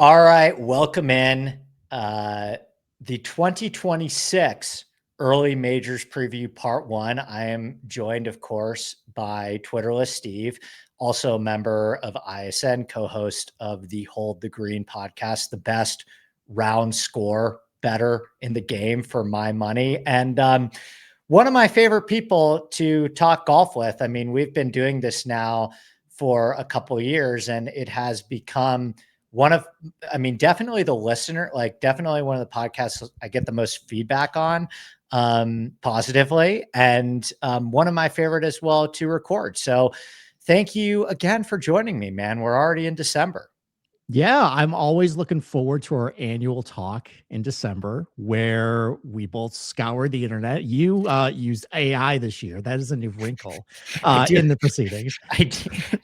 All right, welcome in the 2026 Early Majors Preview Part 1. I am joined, of course, by Twitterless Steve, also a member of ISN, co-host of the Hold the Green podcast, the best round score better in the game for my money. And one of my favorite people to talk golf with. I mean, we've been doing this now for a couple of years, and it has become definitely the listener, like definitely one of the podcasts I get the most feedback on positively, and one of my favorite as well to record. So thank you again for joining me, man. We're already in December. Yeah, I'm always looking forward to our annual talk in December where we both scour the internet. You used AI this year. That is a new wrinkle in the proceedings.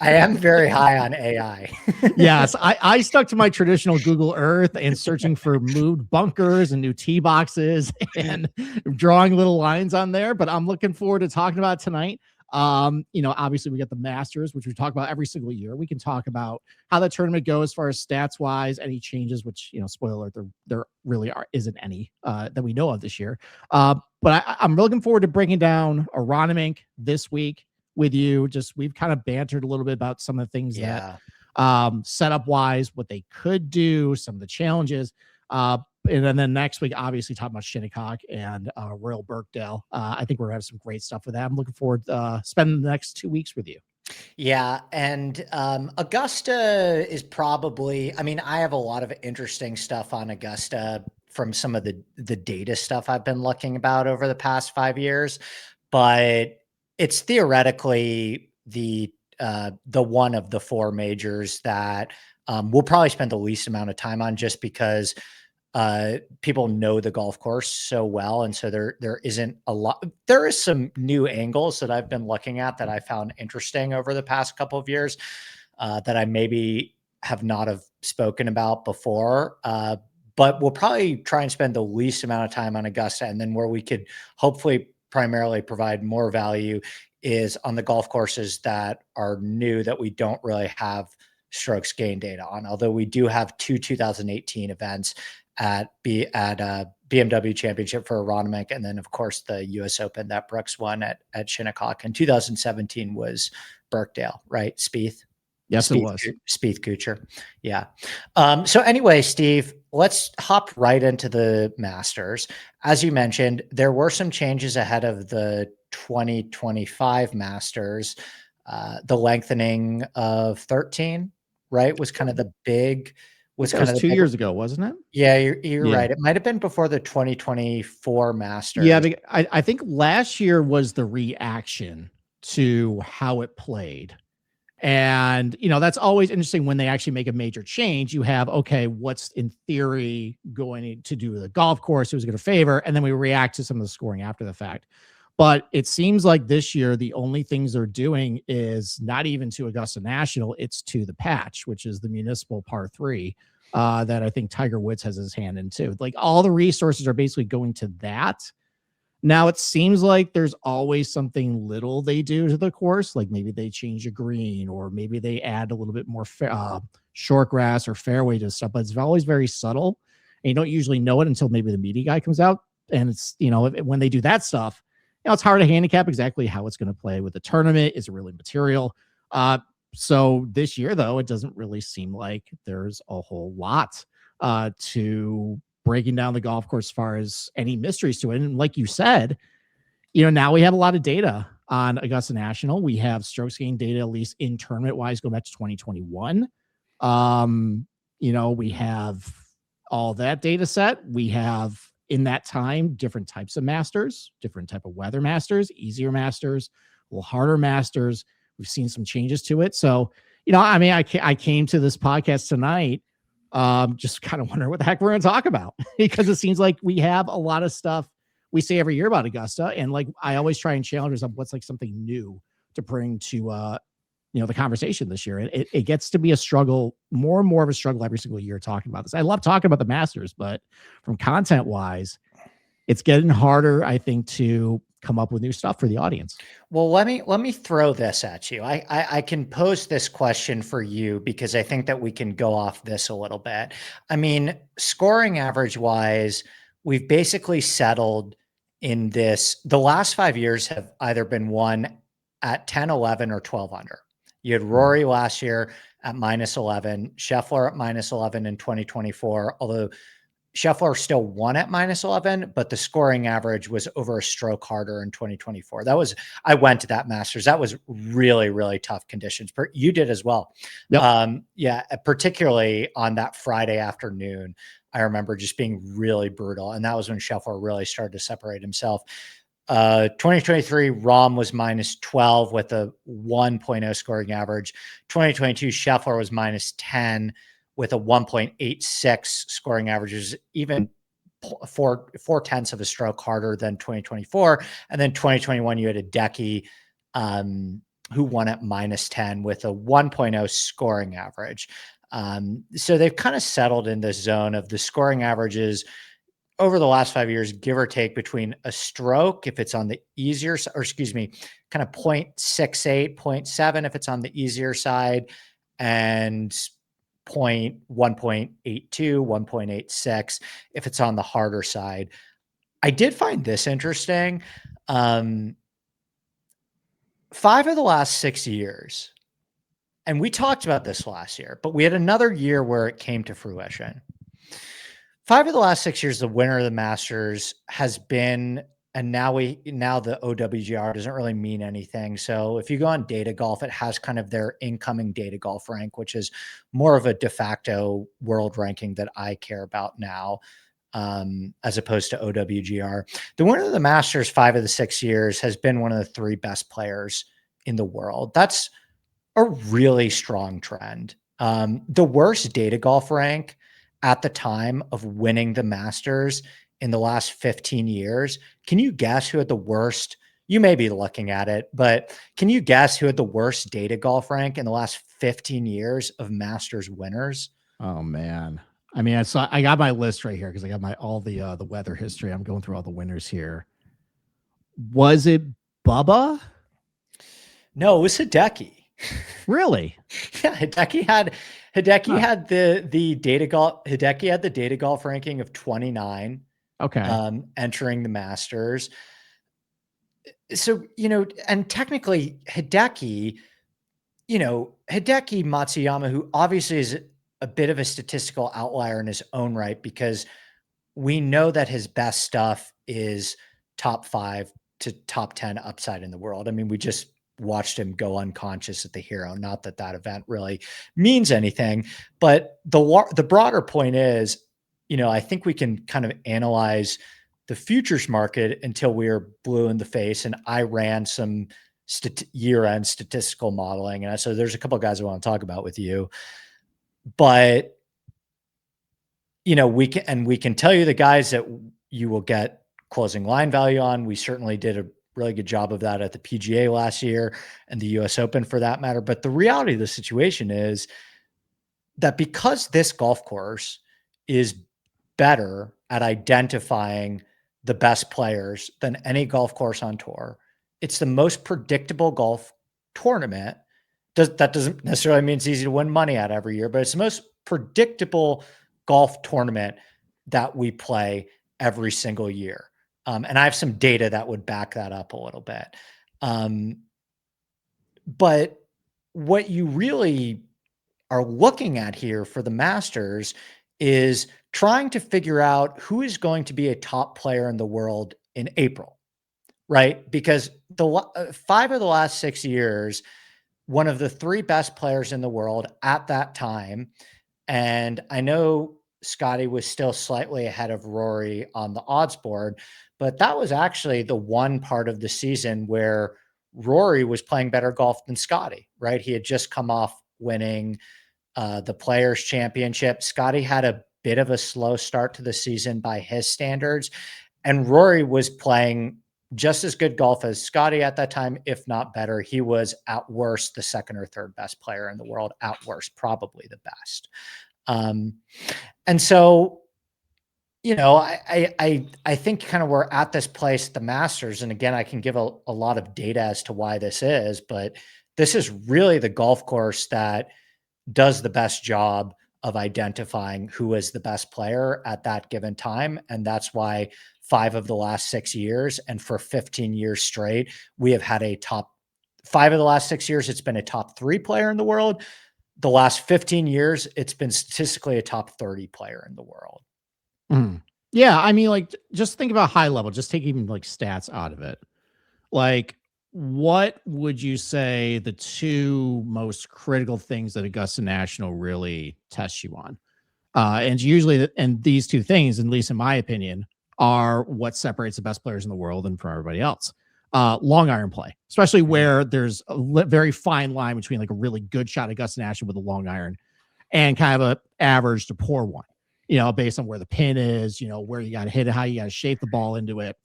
I am very high on AI. Yes, I stuck to my traditional Google Earth and searching for moved bunkers and new tee boxes and drawing little lines on there. But I'm looking forward to talking about it tonight. Obviously we got the Masters, which we talk about every single year. We can talk about how the tournament goes as far as stats wise, any changes, which, spoiler alert, there really isn't any that we know of this year. But I'm looking forward to breaking down Aronimink this week with you. We've kind of bantered a little bit about some of the things that setup wise, what they could do, some of the challenges. And then next week, obviously, talking about Shinnecock and Royal Birkdale. I think we're going to have some great stuff with that. I'm looking forward to spending the next 2 weeks with you. Yeah. And Augusta is probably, I have a lot of interesting stuff on Augusta from some of the data stuff I've been looking about over the past 5 years, but it's theoretically the one of the four majors that we'll probably spend the least amount of time on, just because people know the golf course so well. And so there isn't a lot. There is some new angles that I've been looking at that I found interesting over the past couple of years that I maybe have not have spoken about before. But we'll probably try and spend the least amount of time on Augusta. And then where we could hopefully primarily provide more value is on the golf courses that are new, that we don't really have strokes gain data on. Although we do have two 2018 events at BMW Championship for Aronimink, and then of course the U.S. Open that Brooks won at Shinnecock. And 2017 was Birkdale, right? Spieth. Yes, Spieth, it was. Spieth Kuchar. Yeah. So anyway, Steve, let's hop right into the Masters. As you mentioned, there were some changes ahead of the 2025 Masters. The lengthening of 13, right, was kind of the big. Was kind of 2 years ago, wasn't it? Yeah, you're right. It might have been before the 2024 Masters. Yeah, I think last year was the reaction to how it played. And, that's always interesting when they actually make a major change. You have, okay, what's in theory going to do with the golf course, who's going to favor, and then we react to some of the scoring after the fact. But it seems like this year, the only things they're doing is not even to Augusta National, it's to the Patch, which is the municipal par 3 that I think Tiger Woods has his hand in too. Like, all the resources are basically going to that. Now, it seems like there's always something little they do to the course. Like maybe they change a green, or maybe they add a little bit more short grass or fairway to stuff, but it's always very subtle. And you don't usually know it until maybe the media guy comes out. And it's, when they do that stuff, it's hard to handicap exactly how it's going to play with the tournament. Is it really material? So this year, though, it doesn't really seem like there's a whole lot to breaking down the golf course as far as any mysteries to it. And like you said, now we have a lot of data on Augusta National. We have strokes gain data, at least in tournament wise, going back to 2021. We have all that data set. We have, in that time, different types of Masters, different type of weather Masters, easier Masters, a little harder Masters. We've seen some changes to it. So, I came to this podcast tonight just kind of wondering what the heck we're going to talk about, because it seems like we have a lot of stuff we say every year about Augusta. And like, I always try and challenge myself, what's like something new to bring to, the conversation this year. And it gets to be a struggle, more and more of a struggle every single year talking about this. I love talking about the Masters, but from content wise, it's getting harder, I think, to come up with new stuff for the audience. Well, let me throw this at you. I can pose this question for you because I think that we can go off this a little bit. I mean, scoring average wise, we've basically settled in this. The last 5 years have either been won at 10, 11, or 12 under. You had Rory last year at -11, Scheffler at -11 in 2024, although Scheffler still won at -11, but the scoring average was over a stroke harder in 2024. I went to that Masters. That was really, really tough conditions. You did as well. Yep. Yeah, particularly on that Friday afternoon, I remember just being really brutal. And that was when Scheffler really started to separate himself. 2023, Rahm was -12 with a 1.0 scoring average. 2022, Scheffler was -10 with a 1.86 scoring average, is even four tenths of a stroke harder than 2024. And then 2021, you had Hideki, who won at -10 with a 1.0 scoring average. So they've kind of settled in this zone of the scoring averages over the last 5 years, give or take between a stroke, if it's on the easier, or excuse me, kind of 0.68, 0.7, if it's on the easier side, and 1.82, 1.86 if it's on the harder side. I did find this interesting. 5 of the last 6 years, and we talked about this last year, but we had another year where it came to fruition. 5 of the last 6 years, the winner of the Masters has been, and now the OWGR doesn't really mean anything. So if you go on Data Golf, it has kind of their incoming Data Golf rank, which is more of a de facto world ranking that I care about now, as opposed to OWGR. The winner of the Masters 5 of the 6 years has been one of the 3 best players in the world. That's a really strong trend. The worst Data Golf rank at the time of winning the Masters in the last 15 years. Can you guess who had the worst? You may be looking at it, but can you guess who had the worst Data Golf rank in the last 15 years of Masters winners? Oh man. I mean, I got my list right here because I got all the weather history. I'm going through all the winners here. Was it Bubba? No, it was Hideki. Really? Yeah, Hideki had the Data Golf. Hideki had the Data Golf ranking of 29. Okay. Entering the Masters. So, and technically Hideki Matsuyama, who obviously is a bit of a statistical outlier in his own right, because we know that his best stuff is top 5 to top 10 upside in the world. I mean, we just watched him go unconscious at the Hero. Not that that event really means anything, but the broader point is, I think we can kind of analyze the futures market until we are blue in the face. And I ran some year-end statistical modeling, and so there's a couple of guys I want to talk about with you, but we can tell you the guys that you will get closing line value on. We certainly did a really good job of that at the PGA last year and the US Open for that matter. But the reality of the situation is that because this golf course is better at identifying the best players than any golf course on tour, it's the most predictable golf tournament. That doesn't necessarily mean it's easy to win money at every year, but it's the most predictable golf tournament that we play every single year. And I have some data that would back that up a little bit. But what you really are looking at here for the Masters is trying to figure out who is going to be a top player in the world in April, right? Because the 5 of the last 6 years, one of the 3 best players in the world at that time, and I know Scotty was still slightly ahead of Rory on the odds board, but that was actually the one part of the season where Rory was playing better golf than Scotty, right? He had just come off winning the Players Championship. Scotty had a bit of a slow start to the season by his standards, and Rory was playing just as good golf as Scotty at that time, if not better. He was at worst the second or third best player in the world, at worst, probably the best. And so, I think kind of we're at this place at the Masters, and again, I can give a lot of data as to why this is, but this is really the golf course that does the best job of identifying who is the best player at that given time. And that's why 5 of the last 6 years and for 15 years straight, we have had a top 5 of the last 6 years, it's been a top 3 player in the world. The last 15 years, it's been statistically a top 30 player in the world. Mm. Yeah. I mean, like, just think about high level, just take even like stats out of it. Like, what would you say the two most critical things that Augusta National really tests you on? And usually, and these two things, at least in my opinion, are what separates the best players in the world and from everybody else. Long iron play, especially where there's a very fine line between like a really good shot at Augusta National with a long iron and kind of a average to poor one, based on where the pin is, where you got to hit it, how you got to shape the ball into it.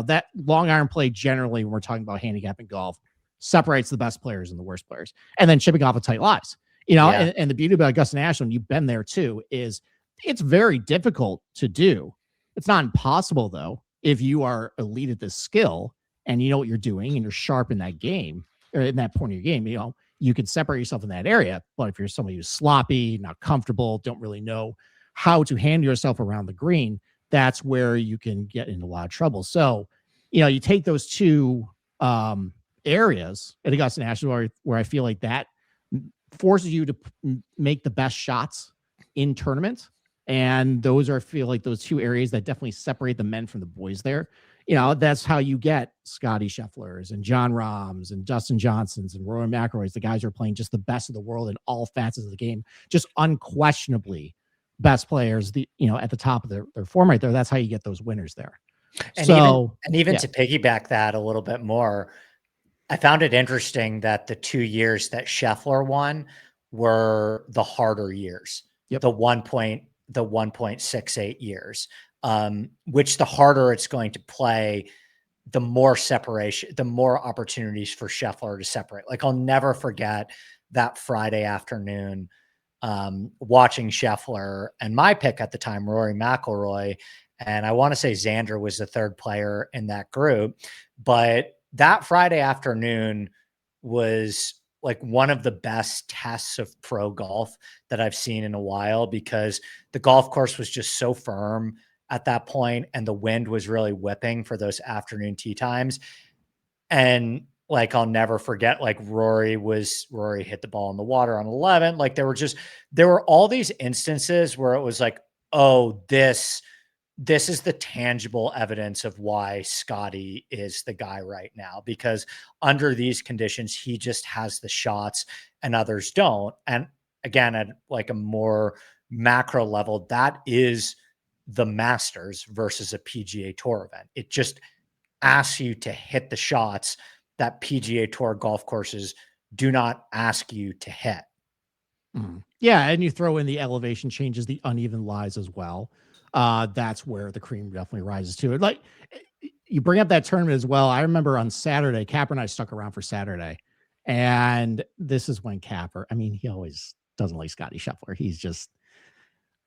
That long iron play generally, when we're talking about handicapping golf, separates the best players and the worst players. And then chipping off of tight lies, and the beauty about Augusta National, and you've been there too, is it's very difficult to do. It's not impossible though, if you are elite at this skill and you know what you're doing and you're sharp in that game or in that point of your game, you can separate yourself in that area. But if you're somebody who's sloppy, not comfortable, don't really know how to handle yourself around the green, that's where you can get into a lot of trouble. So, you take those two areas at Augusta National where I feel like that forces you to make the best shots in tournaments. And those I feel like those two areas that definitely separate the men from the boys there. That's how you get Scotty Schefflers and John Rahms and Dustin Johnsons and Rory McIlroys, the guys who are playing just the best of the world in all facets of the game, just unquestionably best players, at the top of their form right there. That's how you get those winners there. And even to piggyback that a little bit more, I found it interesting that the 2 years that Scheffler won were the harder years. Yep. The 1.68 years, which the harder it's going to play, the more separation, the more opportunities for Scheffler to separate. Like, I'll never forget that Friday afternoon, watching Scheffler and my pick at the time, Rory McIlroy. And I want to say Xander was the third player in that group, but that Friday afternoon was like one of the best tests of pro golf that I've seen in a while, because the golf course was just so firm at that point and the wind was really whipping for those afternoon tee times. And like, I'll never forget, like Rory hit the ball in the water on 11. Like, there were all these instances where it was like, oh, this is the tangible evidence of why Scotty is the guy right now, because under these conditions, he just has the shots and others don't. And again, at like a more macro level, that is the Masters versus a PGA Tour event. It just asks you to hit the shots that PGA Tour golf courses do not ask you to hit. Yeah. And you throw in the elevation changes, the uneven lies as well. That's where the cream definitely rises to it. Like, you bring up that tournament as well. I remember on Saturday, Capper and I stuck around for Saturday, and this is when Capper, I mean, he always doesn't like Scotty Scheffler. He's just,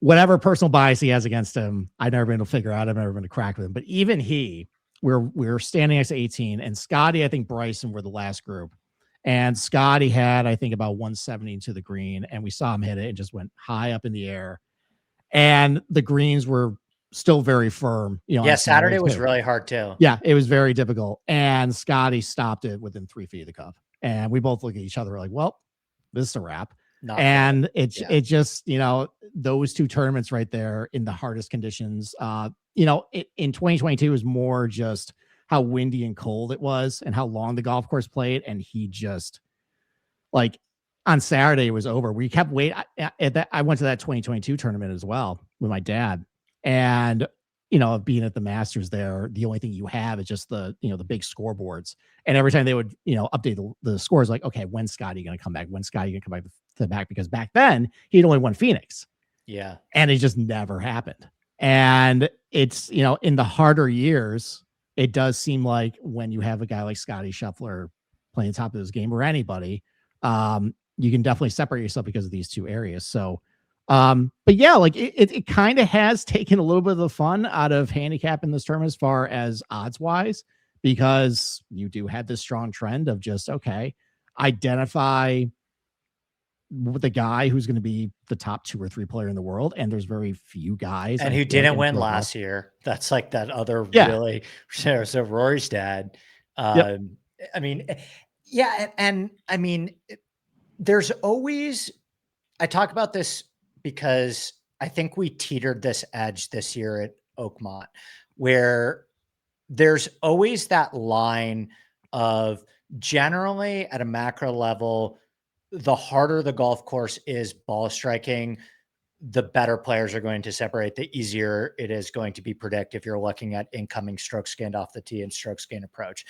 whatever personal bias he has against him, I've never been able to figure out. I've never been to crack with him. But even we're standing next to 18, and Scotty, I think Bryson were the last group. And Scotty had, I think, about 170 to the green, and we saw him hit it and just went high up in the air. And the greens were still very firm. Yeah, Saturday was really hard too. Yeah, it was very difficult. And Scotty stopped it within 3 feet of the cup. And we both look at each other like, well, this is a wrap. And it just, those two tournaments right there in the hardest conditions, in 2022 was more just how windy and cold it was and how long the golf course played. And he just, like, on Saturday it was over. We kept waiting. I went to that 2022 tournament as well with my dad, and being at the Masters there, the only thing you have is just the big scoreboards. And every time they would update the scores, like, okay, when's Scotty going to come back? When's Scotty going to come back to the back? Because back then he'd only won Phoenix. Yeah, and it just never happened. And it's in the harder years, it does seem like when you have a guy like Scotty Scheffler playing top of his game, or anybody, you can definitely separate yourself because of these two areas. So But yeah, like it kind of has taken a little bit of the fun out of handicapping this tournament as far as odds wise, because you do have this strong trend of just, okay, identify with the guy who's going to be the top 2 or 3 player in the world. And there's very few guys. And I who feel like didn't in win pro golf. last year. That's like that other Yeah. really so Rory's dad. Yep. I mean, yeah, and I mean, there's always I talk about this because I think we teetered this edge this year at Oakmont, where there's always that line of generally at a macro level, the harder the golf course is ball striking, the better players are going to separate, the easier it is going to be predict if you're looking at incoming strokes gained off the tee and strokes gained approach.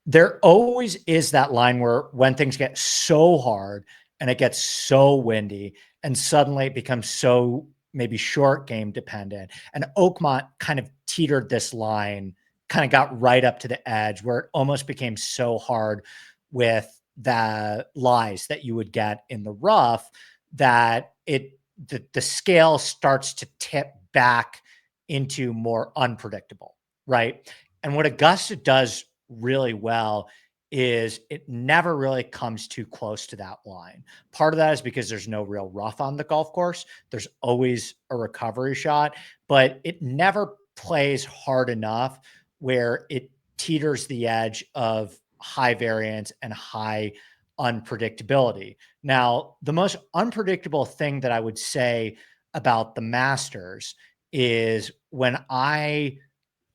There always is that line where when things get so hard and it gets so windy and suddenly it becomes so maybe short game dependent. And Oakmont kind of teetered this line, kind of got right up to the edge where it almost became so hard with the lies that you would get in the rough that the scale starts to tip back into more unpredictable, right? And what Augusta does really well is it never really comes too close to that line. Part of that is because there's no real rough on the golf course. There's always a recovery shot, but it never plays hard enough where it teeters the edge of high variance and high unpredictability. Now, the most unpredictable thing that I would say about the Masters is when I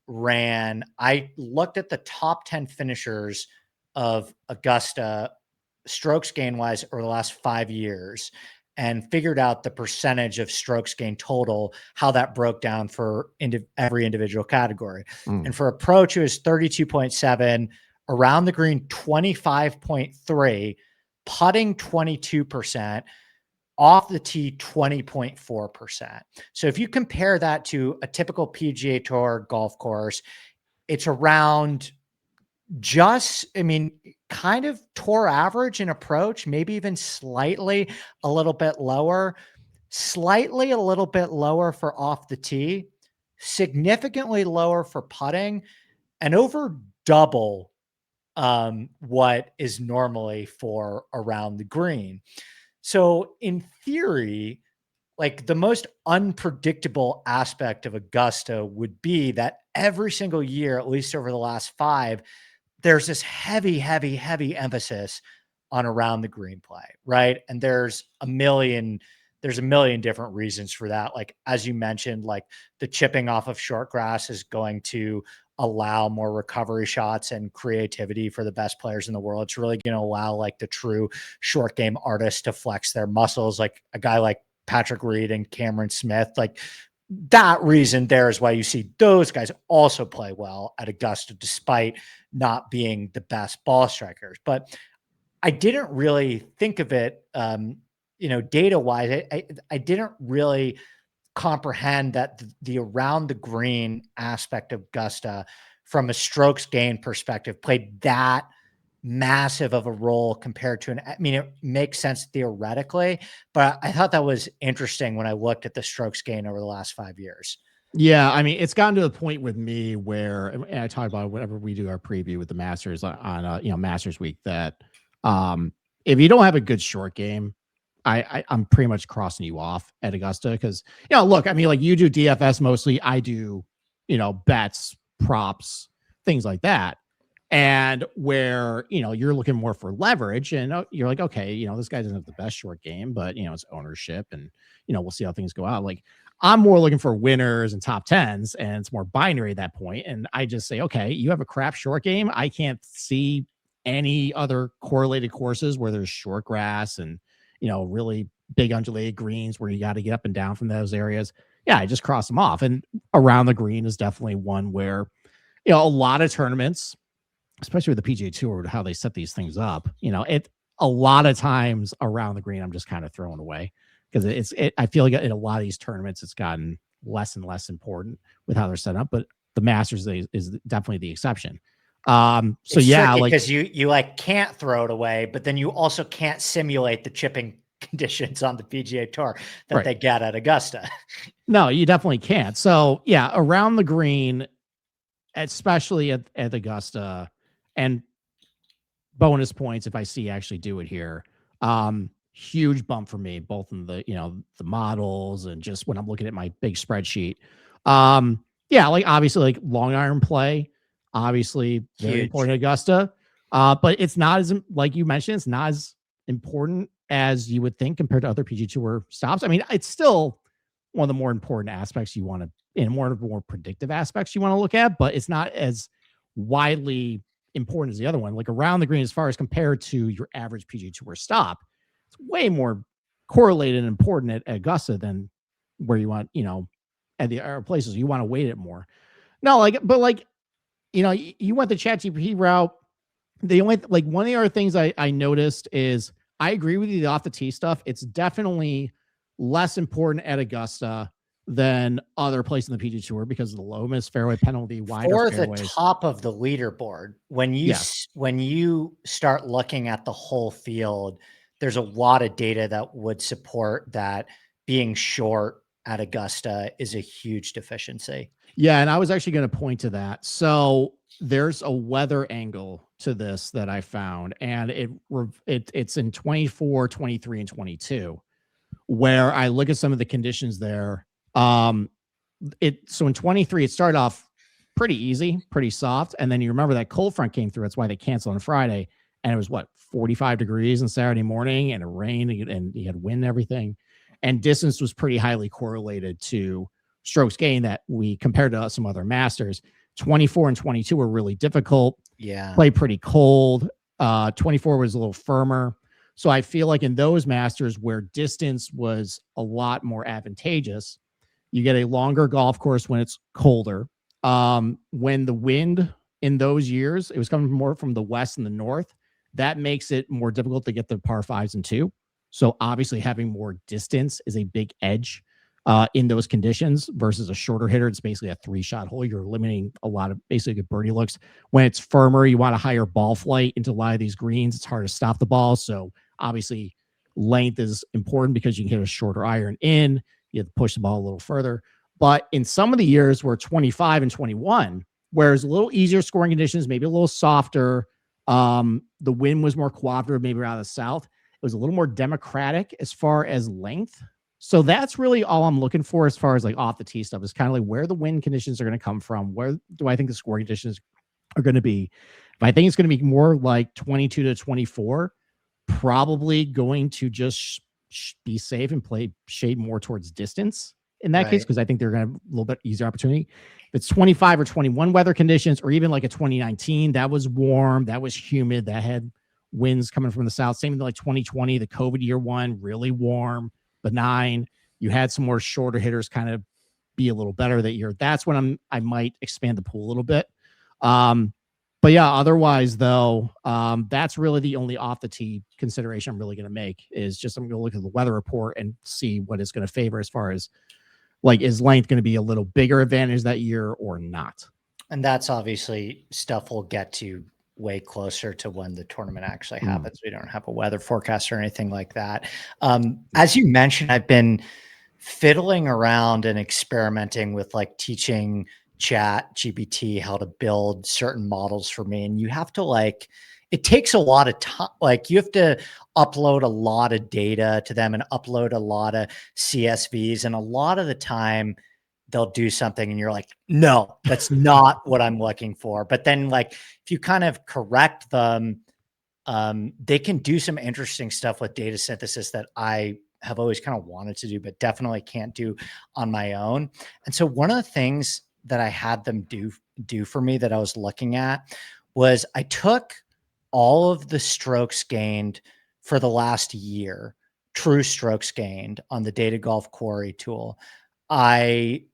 looked at the top 10 finishers of Augusta strokes gain wise over the last 5 years and figured out the percentage of strokes gain total, how that broke down for every individual category. Mm. And for approach, it was 32.7, around the green, 25.3, putting 22%, off the tee 20.4%. So if you compare that to a typical PGA Tour golf course, it's around I mean, kind of tour average in approach, maybe even slightly a little bit lower, slightly a little bit lower for off the tee, significantly lower for putting, and over double what is normally for around the green. So in theory, like the most unpredictable aspect of Augusta would be that every single year, at least over the last 5, there's this heavy, heavy, heavy emphasis on around the green play, right? And there's a million different reasons for that. Like, as you mentioned, like the chipping off of short grass is going to allow more recovery shots and creativity for the best players in the world. It's really going to allow like the true short game artists to flex their muscles, like a guy like Patrick Reed and Cameron Smith. Like, that reason there is why you see those guys also play well at Augusta, despite not being the best ball strikers. But I didn't really think of it, data wise. I didn't really comprehend that the around the green aspect of Augusta from a strokes gain perspective played that massive of a role compared to I mean, it makes sense theoretically, but I thought that was interesting when I looked at the strokes gain over the last 5 years. Yeah, I mean, it's gotten to the point with me where, and I talk about it whenever we do our preview with the Masters on Masters week, that if you don't have a good short game, I'm pretty much crossing you off at Augusta because look, I mean, like you do DFS mostly, I do bets, props, things like that, and where you're looking more for leverage, and you're like, okay, this guy doesn't have the best short game, but it's ownership, and we'll see how things go out. Like, I'm more looking for winners and top tens, and it's more binary at that point. And I just say, okay, you have a crap short game. I can't see any other correlated courses where there's short grass and, really big undulated greens where you got to get up and down from those areas. Yeah, I just cross them off. And around the green is definitely one where, a lot of tournaments, especially with the PGA Tour, how they set these things up, a lot of times around the green, I'm just kind of throwing away because I feel like in a lot of these tournaments, it's gotten less and less important with how they're set up, but the Masters is definitely the exception. So it's yeah, tricky like because you like can't throw it away, but then you also can't simulate the chipping conditions on the PGA Tour that Right. they get at Augusta. No, you definitely can't. So yeah, around the green, especially at Augusta, and bonus points if I see actually do it here. Huge bump for me, both in the the models and just when I'm looking at my big spreadsheet. Yeah, like obviously like long iron play, obviously very Huge. important at Augusta. But it's not as like you mentioned, it's not as important as you would think compared to other PG Tour stops. I mean, it's still one of the more important aspects you want to, in more predictive aspects you want to look at, but it's not as widely important as the other one. Like around the green, as far as compared to your average PGA Tour stop, it's way more correlated and important at Augusta than where you want, at the other places you want to weight it more. No, like, but like, you went the ChatGPT route. The only like one of the other things I noticed is I agree with you, the off the tee stuff. It's definitely less important at Augusta than other places in the PGA Tour because of the low miss fairway penalty, wider For fairways. the top of the leaderboard, when you start looking at the whole field, there's a lot of data that would support that being short at Augusta is a huge deficiency. Yeah, and I was actually going to point to that. So there's a weather angle to this that I found, and it's in 24, 23, and 22, where I look at some of the conditions there. So in 23, it started off pretty easy, pretty soft, and then you remember that cold front came through. That's why they canceled on Friday, and it was 45 degrees on Saturday morning, and it rained, and you had wind and everything, and distance was pretty highly correlated to strokes gained that we compared to some other Masters. 24 and 22 were really difficult. Yeah. Play pretty cold. 24 was a little firmer. So I feel like in those Masters where distance was a lot more advantageous, you get a longer golf course when it's colder. When the wind in those years, it was coming more from the west and the north. That makes it more difficult to get the par fives and two. So obviously having more distance is a big edge in those conditions versus a shorter hitter. It's basically a 3-shot hole. You're eliminating a lot of basically good birdie looks. When it's firmer, you want a higher ball flight into a lot of these greens. It's hard to stop the ball. So obviously length is important because you can hit a shorter iron in. You have to push the ball a little further. But in some of the years where 25 and 21, where it's a little easier scoring conditions, maybe a little softer, the wind was more cooperative, maybe out of the south. It was a little more democratic as far as length. So that's really all I'm looking for as far as like off the tee stuff is kind of like where the wind conditions are going to come from. Where do I think the scoring conditions are going to be? If I think it's going to be more like 22 to 24, probably going to just be safe and play shade more towards distance in that case, because I think they're going to have a little bit easier opportunity. If it's 25 or 21 weather conditions, or even like a 2019, that was warm, that was humid, that had winds coming from the south. Same with like 2020, the COVID year one, really warm, benign. You had some more shorter hitters kind of be a little better that year. That's when I might expand the pool a little bit. But yeah, otherwise though, that's really the only off the tee consideration I'm really going to make is just I'm going to look at the weather report and see what it's going to favor as far as like, is length going to be a little bigger advantage that year or not? And that's obviously stuff we'll get to way closer to when the tournament actually happens. We don't have a weather forecast or anything like that. As you mentioned, I've been fiddling around and experimenting with like teaching ChatGPT how to build certain models for me. And you have to like, it takes a lot of time. Like you have to upload a lot of data to them and upload a lot of CSVs. And a lot of the time they'll do something and you're like, no, that's not what I'm looking for. But then like, if you kind of correct them, they can do some interesting stuff with data synthesis that I have always kind of wanted to do, but definitely can't do on my own. And so one of the things that I had them do for me that I was looking at was I took all of the strokes gained for the last year, true strokes gained on the Data Golf Quarry tool. I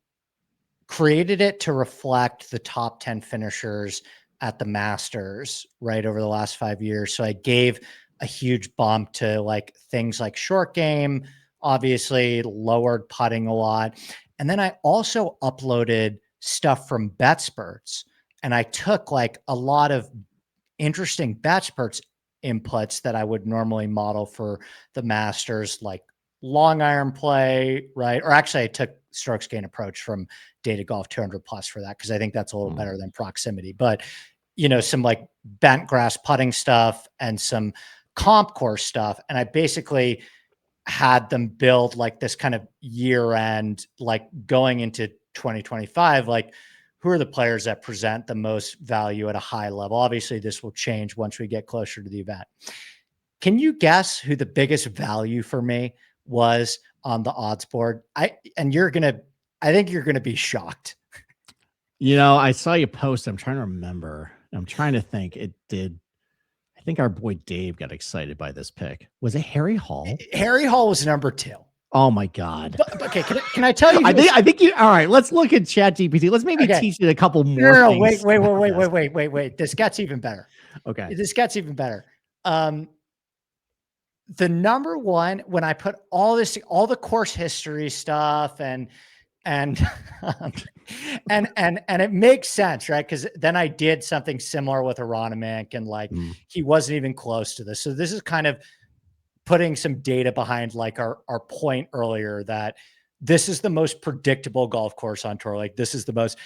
created it to reflect the top 10 finishers at the Masters right over the last 5 years. So I gave a huge bump to like things like short game, obviously lowered putting a lot. And then I also uploaded stuff from BetSperts and I took like a lot of interesting BetSperts inputs that I would normally model for the Masters, like long iron play, right? Or actually I took strokes gain approach from Data Golf 200 plus for that, because I think that's a little better than proximity. But, some like bent grass putting stuff and some comp course stuff. And I basically had them build like this kind of year end, like going into 2025, like who are the players that present the most value at a high level? Obviously, this will change once we get closer to the event. Can you guess who the biggest value for me was on the odds board? I think you're going to be shocked. I saw you post. I'm trying to remember. I'm trying to think. I think our boy Dave got excited by this pick. Was it Harry Hall? Harry Hall was number 2. Oh my God. But okay. Can I tell you? I think you, all right, let's look at ChatGPT. Let's maybe teach it a couple more. No, wait. This gets even better. Okay. This gets even better. The number one, when I put all the course history stuff and it makes sense, right? Because then I did something similar with Aronimink, and like he wasn't even close to this. So this is kind of putting some data behind like our point earlier that this is the most predictable golf course on tour. Like this is the most.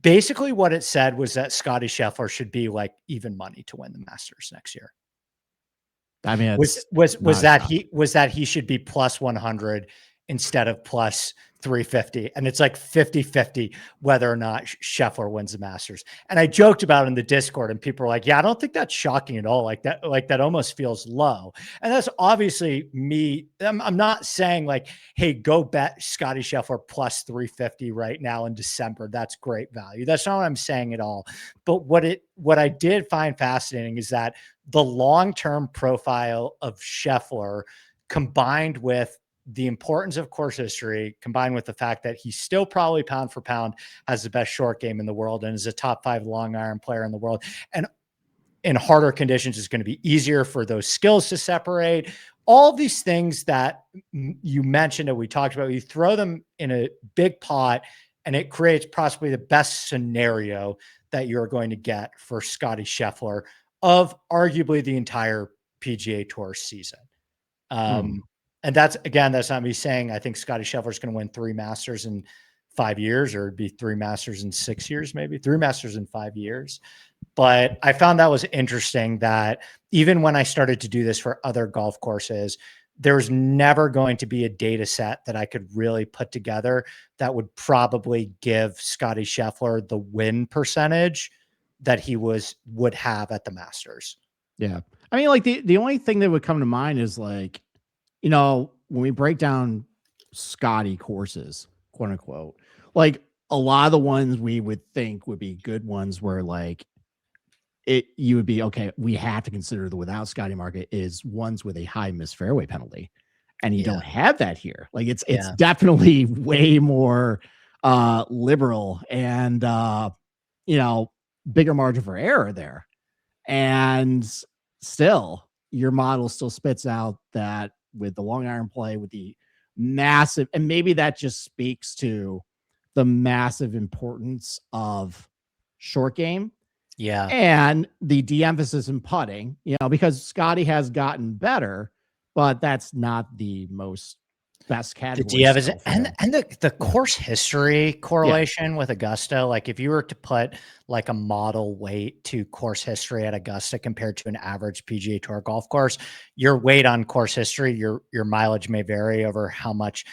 Basically, what it said was that Scotty Scheffler should be like even money to win the Masters next year. I mean, was that he should be plus 100 instead of plus 350. And it's like 50-50 whether or not Scheffler wins the Masters. And I joked about it in the Discord, and people are like, yeah, I don't think that's shocking at all. Like that almost feels low. And that's obviously me. I'm not saying like, hey, go bet Scotty Scheffler plus 350 right now in December. That's great value. That's not what I'm saying at all. But what I did find fascinating is that the long-term profile of Scheffler, combined with the importance of course history, combined with the fact that he's still probably pound for pound has the best short game in the world and is a top 5 long iron player in the world. And in harder conditions, it's going to be easier for those skills to separate. All of these things that you mentioned and we talked about, you throw them in a big pot and it creates possibly the best scenario that you're going to get for Scotty Scheffler of arguably the entire PGA Tour season. And that's not me saying I think Scotty Scheffler is going to win 3 Masters in 5 years, or it'd be 3 Masters in 6 years, maybe 3 Masters in 5 years. But I found that was interesting that even when I started to do this for other golf courses, there was never going to be a data set that I could really put together that would probably give Scotty Scheffler the win percentage that he would have at the Masters. Yeah. I mean, like the only thing that would come to mind is like, when we break down Scotty courses, quote unquote, like a lot of the ones we would think would be good ones where like you would be, okay, we have to consider the without Scotty market is ones with a high missed fairway penalty. And you don't have that here. Like it's definitely way more liberal and, bigger margin for error there. And still your model still spits out that with the long iron play, with the massive, and maybe that just speaks to the massive importance of short game. Yeah. And the de-emphasis in putting, because Scotty has gotten better, but that's not the best category. And the course history correlation with Augusta, like if you were to put like a model weight to course history at Augusta compared to an average PGA Tour golf course, your weight on course history, your mileage may vary over how much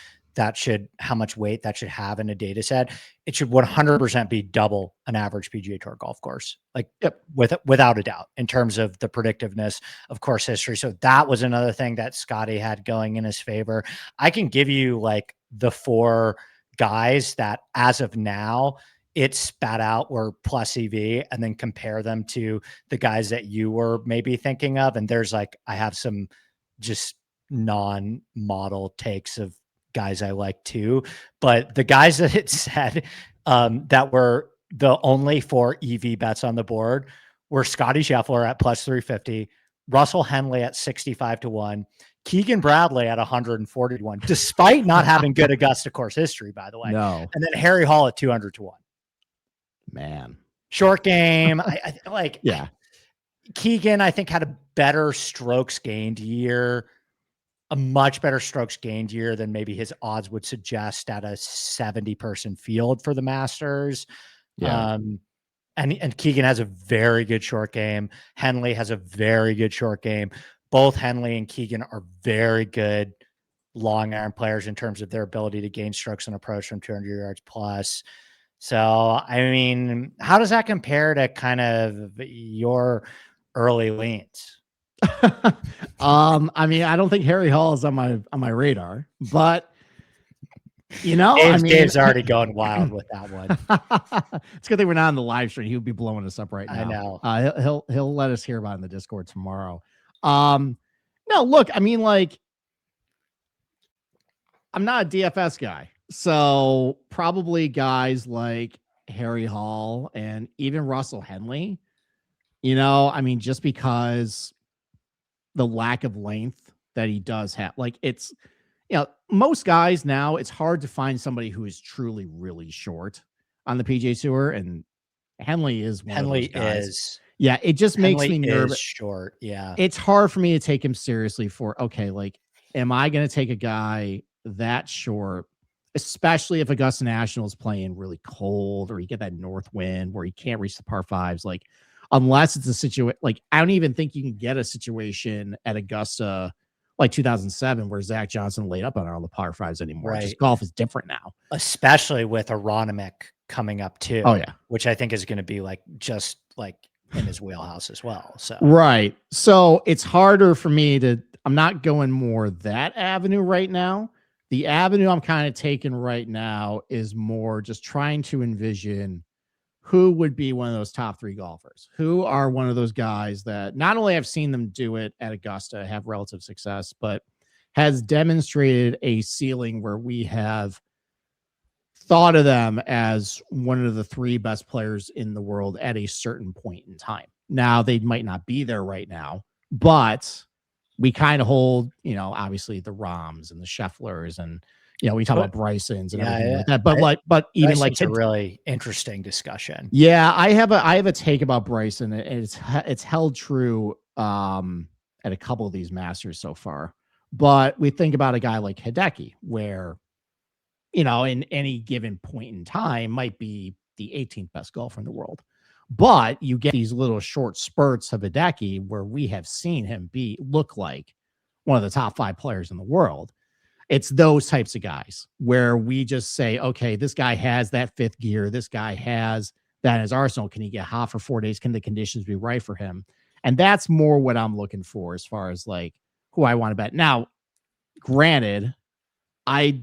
weight that should have in a data set. It should 100% be double an average PGA Tour golf course, like without a doubt, in terms of the predictiveness of course history. So that was another thing that Scotty had going in his favor. I can give you like the 4 guys that as of now it spat out were plus EV, and then compare them to the guys that you were maybe thinking of. And there's like, I have some just non-model takes of guys I like too, but the guys that it said that were the only 4 EV bets on the board were Scotty Scheffler at plus 350, Russell Henley at 65-1, Keegan Bradley at 141, despite not having good Augusta course history, by the way. No. And then Harry Hall at 200-1. Man, Short game. I like, Keegan, I think, had a better strokes gained year, a much better strokes gained year than maybe his odds would suggest at a 70-person field for the Masters. Yeah. And Keegan has a very good short game. Henley has a very good short game. Both Henley and Keegan are very good long iron players in terms of their ability to gain strokes and approach from 200 yards plus. So, I mean, how does that compare to kind of your early leans? I mean, I don't think Harry Hall is on my radar, but I mean, Dave's already going wild with that one. It's a good thing we're not on the live stream. He would be blowing us up right now. I know. He'll let us hear about it in the Discord tomorrow. No, look, I mean, like, I'm not a DFS guy, so probably guys like Harry Hall and even Russell Henley. I mean, just because the lack of length that he does have, like, it's most guys now, it's hard to find somebody who is truly really short on the PGA Tour, and Henley is one of those guys. Yeah, it just makes me nervous. Short, yeah. It's hard for me to take him seriously for, okay, like, am I going to take a guy that short, especially if Augusta National is playing really cold or you get that north wind where you can't reach the par fives, like, unless it's a situation, like, I don't even think you can get a situation at Augusta like 2007 where Zach Johnson laid up on all the par fives anymore. Right. Just golf is different now. Especially with Aronimik coming up too. Oh, yeah. Which I think is going to be like, just like in his wheelhouse as well. So, right. So it's harder for me I'm not going more that avenue right now. The avenue I'm kind of taking right now is more just trying to envision who would be one of those top 3 golfers, who are one of those guys that not only I've seen them do it at Augusta, have relative success, but has demonstrated a ceiling where we have thought of them as one of the 3 best players in the world at a certain point in time. Now, they might not be there right now, but we kind of hold, obviously the Rahms and the Schefflers and, we talk about Brysons and everything like that. But even Bryson's a really interesting discussion. Yeah, I have a take about Bryson. It's held true at a couple of these Masters so far. But we think about a guy like Hideki, where, in any given point in time might be the 18th best golfer in the world. But you get these little short spurts of Hideki where we have seen him look like one of the top 5 players in the world. It's those types of guys where we just say, okay, this guy has that 5th gear. This guy has that in his arsenal. Can he get hot for 4 days? Can the conditions be right for him? And that's more what I'm looking for as far as like who I want to bet. Now, granted, I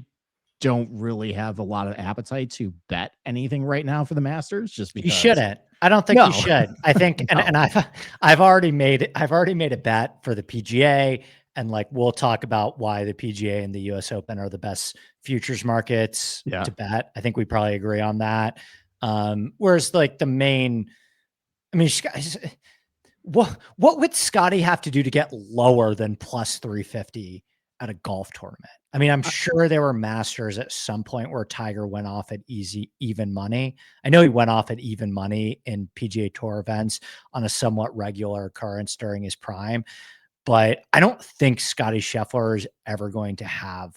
don't really have a lot of appetite to bet anything right now for the Masters, just because you shouldn't. I don't think you should. I think, and I've already made a bet for the PGA. And like, we'll talk about why the PGA and the US Open are the best futures markets to bet. I think we probably agree on that. Whereas like the main, I mean, what would Scotty have to do to get lower than plus 350 at a golf tournament? I mean, I'm sure there were Masters at some point where Tiger went off at even money. I know he went off at even money in PGA Tour events on a somewhat regular occurrence during his prime. But I don't think Scotty Scheffler is ever going to have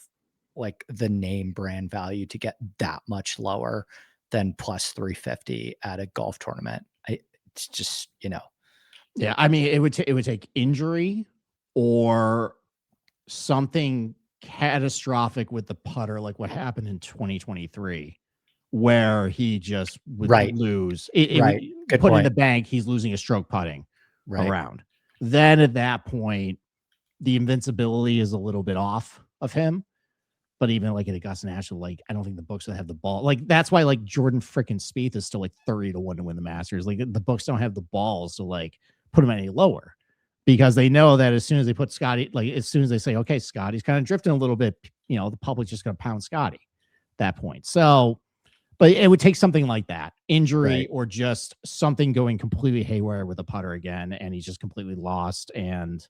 like the name brand value to get that much lower than plus 350 at a golf tournament. It's just, Yeah, I mean, it would take injury or something catastrophic with the putter, like what happened in 2023, where he just would lose. Put in the bank, he's losing a stroke putting around. Then at that point, the invincibility is a little bit off of him. But even like at Augusta National, like, I don't think the books would have the ball. Like, that's why like Jordan freaking Spieth is still like 30-1 to win the Masters. Like, the books don't have the balls to like put him any lower, because they know that as soon as they put Scotty, like as soon as they say, okay, Scotty's kind of drifting a little bit, the public's just going to pound Scotty at that point. So, but it would take something like that, injury or just something going completely haywire with a putter again, and he's just completely lost, and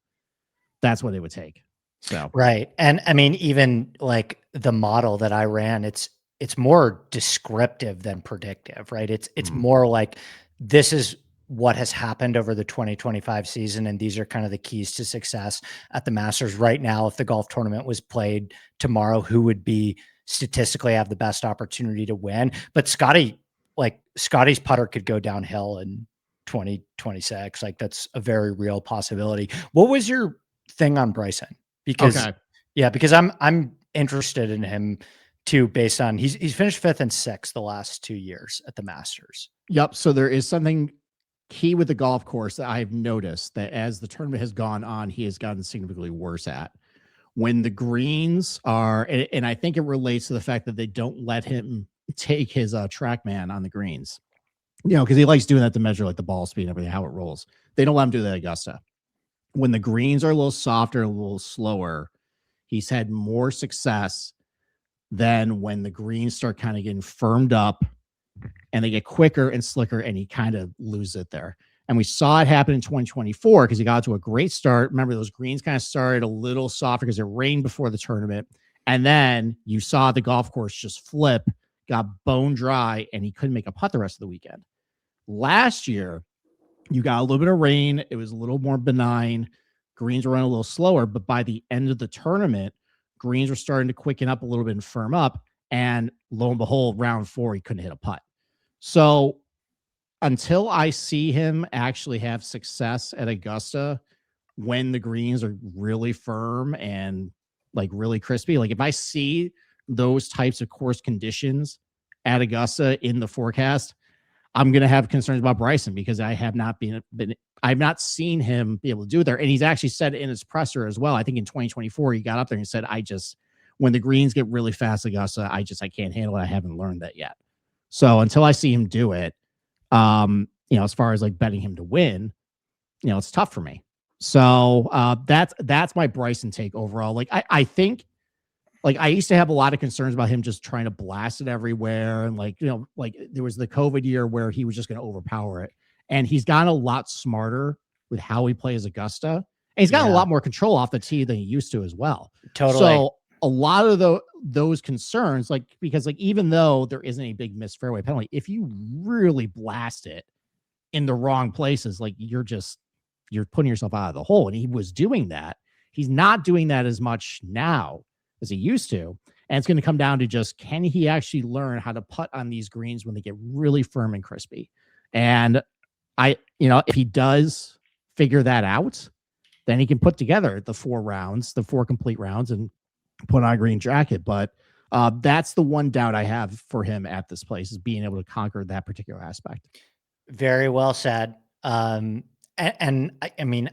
that's what it would take. So and I mean, even like the model that I ran, it's more descriptive than predictive, right? It's more like, this is what has happened over the 2025 season. And these are kind of the keys to success at the Masters right now. If the golf tournament was played tomorrow, who would be statistically have the best opportunity to win? But Scotty's putter could go downhill in 2026. Like that's a very real possibility. What was your thing on Bryson? Because Okay. yeah, because I'm interested in him too, based on he's finished 5th and 6th the last 2 years at the Masters. Yep. So there is something key with the golf course that I've noticed that as the tournament has gone on, he has gotten significantly worse at. When the greens are, and I think it relates to the fact that they don't let him take his TrackMan on the greens, because he likes doing that to measure like the ball speed and everything, how it rolls. They don't let him do that at Augusta. When the greens are a little softer, a little slower, he's had more success than when the greens start kind of getting firmed up and they get quicker and slicker and he kind of loses it there. And we saw it happen in 2024 because he got to a great start. Remember, those greens kind of started a little softer because it rained before the tournament. And then you saw the golf course just flip, got bone dry, and he couldn't make a putt the rest of the weekend. Last year, you got a little bit of rain. It was a little more benign. Greens were running a little slower, but by the end of the tournament, greens were starting to quicken up a little bit and firm up. And lo and behold, round 4, he couldn't hit a putt. So until I see him actually have success at Augusta, when the greens are really firm and like really crispy, like if I see those types of course conditions at Augusta in the forecast, I'm going to have concerns about Bryson because I have not I've not seen him be able to do it there. And he's actually said in his presser as well. I think in 2024, he got up there and said, when the greens get really fast, Augusta, I can't handle it. I haven't learned that yet. So until I see him do it, as far as like betting him to win, it's tough for me. So that's my Bryson take overall. Like I think, like I used to have a lot of concerns about him just trying to blast it everywhere. And like there was the COVID year where he was just going to overpower it. And he's gotten a lot smarter with how he plays Augusta. And he's gotten a lot more control off the tee than he used to as well. Totally. So a lot of those concerns, because even though there isn't a big missed fairway penalty, if you really blast it in the wrong places, like you're putting yourself out of the hole. And he was doing that. He's not doing that as much now as he used to. And it's going to come down to just, can he actually learn how to putt on these greens when they get really firm and crispy? And if he does figure that out, then he can put together the 4 complete rounds and put on a green jacket. But that's the one doubt I have for him at this place, is being able to conquer that particular aspect. Very well said. And I mean,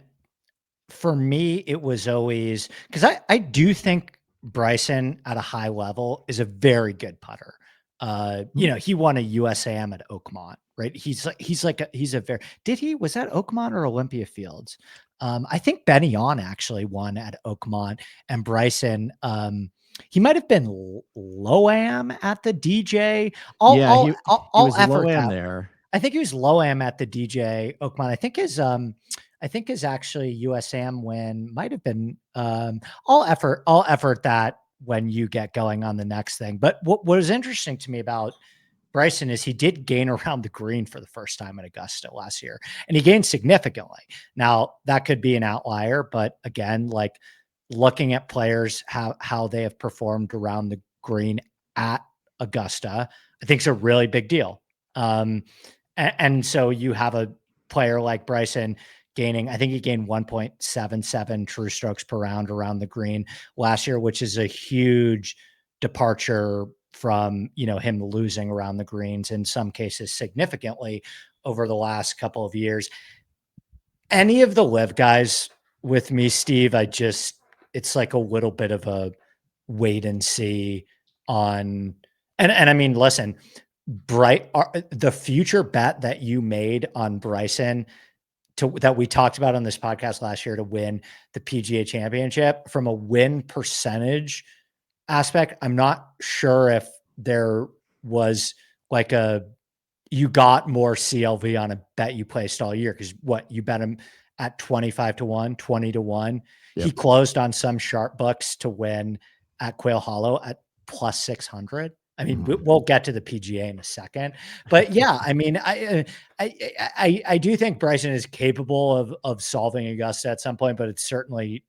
for me, it was always, because I do think Bryson at a high level is a very good putter. He won a USAM at Oakmont, right? Was that Oakmont or Olympia Fields? I think Benny On actually won at Oakmont, and Bryson, he might have been low-am at the DJ. He was low-am there. I think he was low-am at the DJ Oakmont. I think his actually USAM win might have been all effort that when you get going on the next thing. But what was interesting to me about Bryson is he did gain around the green for the first time at Augusta last year, and he gained significantly. Now that could be an outlier, but again, like looking at players, how they have performed around the green at Augusta, I think is a really big deal. And so you have a player like Bryson I think he gained 1.77 true strokes per round around the green last year, which is a huge departure from, him losing around the greens in some cases significantly over the last couple of years. Any of the live guys with me, Steve, it's like a little bit of a wait and see on, and I mean, listen, the future bet that you made on Bryson that we talked about on this podcast last year to win the PGA Championship, from a win percentage aspect, I'm not sure if there was like you got more CLV on a bet you placed all year, because you bet him at 25-1, 20-1. Yep. He closed on some sharp books to win at Quail Hollow at plus 600. I mean, we'll get to the PGA in a second, but yeah, I mean, I do think Bryson is capable of solving Augusta at some point, but it's certainly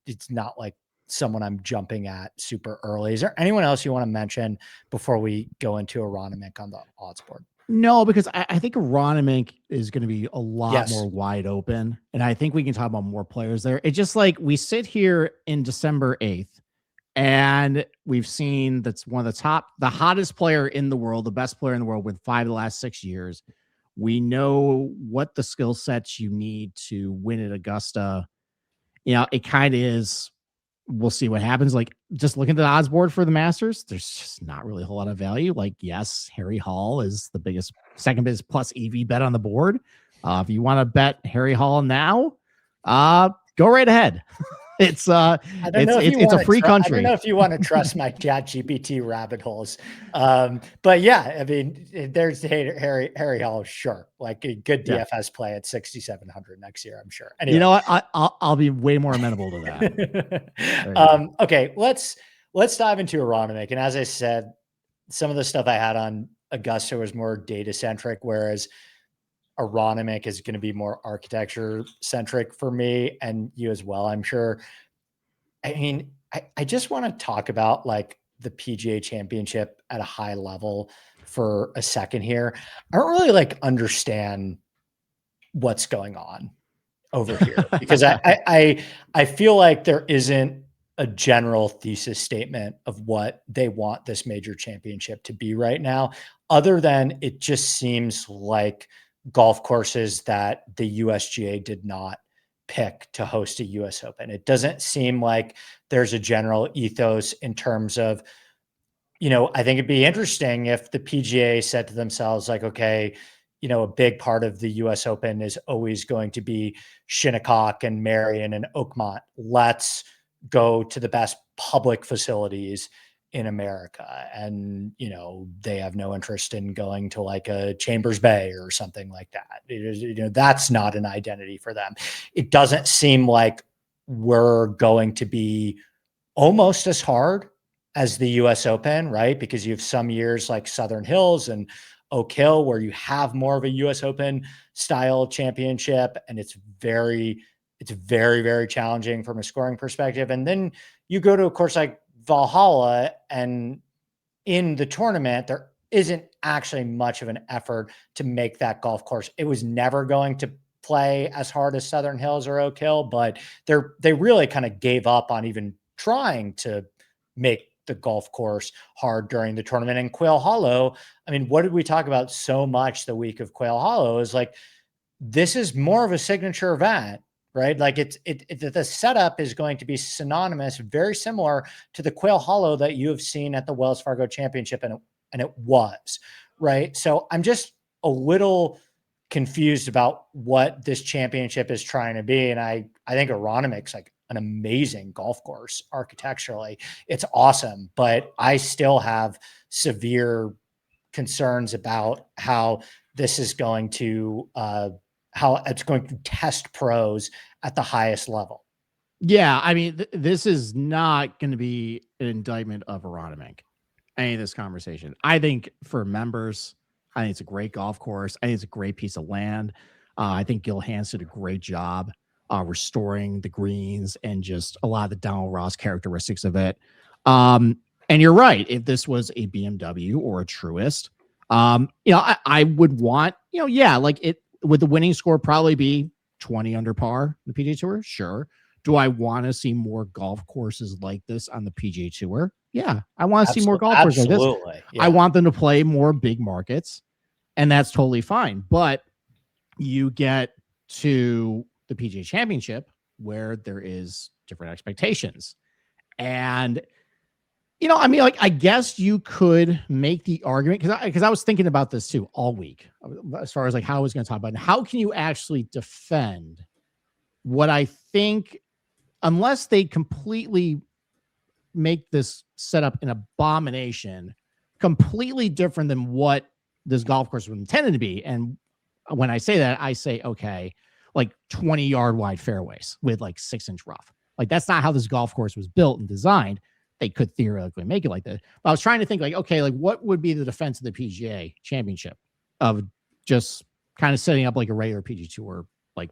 it's not like someone I'm jumping at super early. Is there anyone else you want to mention before we go into Aronimink on the odds board? No, because I think Aronimink is going to be a lot more Yes. wide open, and I think we can talk about more players there. It's just like we sit here in December 8th, and we've seen that's one of the hottest player in the world, the best player in the world with 5 of the last 6 years. We know what the skill sets you need to win at Augusta. You know, it kind of is. We'll see what happens. Like, just looking at the odds board for the Masters, there's just not really a whole lot of value. Like, yes, Harry Hall is the second biggest plus EV bet on the board. If you want to bet Harry Hall now, go right ahead. It's a free country. I don't know if you want to trust my ChatGPT rabbit holes, but yeah, I mean, there's Harry Hall, sure, like a good DFS play at 6,700 next year, I'm sure. Anyway. You know what? I'll be way more amenable to that. Okay, let's dive into Aronimink, and as I said, some of the stuff I had on Augusta was more data centric, whereas Aronimink is going to be more architecture centric for me and you as well, I'm sure. I mean, I just want to talk about like the PGA Championship at a high level for a second here. I don't really like understand what's going on over here because I feel like there isn't a general thesis statement of what they want this major championship to be right now, other than it just seems like golf courses that the USGA did not pick to host a US Open. It doesn't seem like there's a general ethos in terms of, you know, I think it'd be interesting if the PGA said to themselves, like, okay, you know, a big part of the US Open is always going to be Shinnecock and Marion and Oakmont. Let's go to the best public facilities in America. And, you know, they have no interest in going to like a Chambers Bay or something like that. It is, you know, that's not an identity for them. It doesn't seem like we're going to be almost as hard as the US Open, right? Because you have some years like Southern Hills and Oak Hill where you have more of a US Open style championship, and it's very, very challenging from a scoring perspective. And then you go to a course like Valhalla, and in the tournament, there isn't actually much of an effort to make that golf course. It was never going to play as hard as Southern Hills or Oak Hill, but they really kind of gave up on even trying to make the golf course hard during the tournament. And Quail Hollow, I mean, what did we talk about so much the week of Quail Hollow is like, this is more of a signature event, right? Like the setup is going to be synonymous, very similar to the Quail Hollow that you have seen at the Wells Fargo Championship. And it was, right? So I'm just a little confused about what this championship is trying to be. And I think Aronimink's like an amazing golf course architecturally. It's awesome, but I still have severe concerns about how this is going to, how it's going to test pros at the highest level. Yeah, I mean, this is not going to be an indictment of Aronimink, any of this conversation. I think for members, I think it's a great golf course. I think it's a great piece of land. I think Gil Hanse did a great job restoring the greens and just a lot of the Donald Ross characteristics of it. And you're right. If this was a BMW or a Truist, you know, I would want, you know, yeah, like it would the winning score probably be 20 under par the PGA Tour? Sure. Do I want to see more golf courses like this on the PGA Tour? Yeah, I want to see more golf courses like this. Yeah. I want them to play more big markets, and that's totally fine. But you get to the PGA Championship where there is different expectations. And, you know, I mean, like, I guess you could make the argument because I was thinking about this too all week as far as like how I was going to talk about it. How can you actually defend what I think, unless they completely make this setup an abomination, completely different than what this golf course was intended to be. And when I say that, I say, okay, like 20-yard wide fairways with like 6-inch rough. Like, that's not how this golf course was built and designed. they could theoretically make it like that. But I was trying to think like, okay, like what would be the defense of the PGA championship of just kind of setting up like a regular PGA Tour like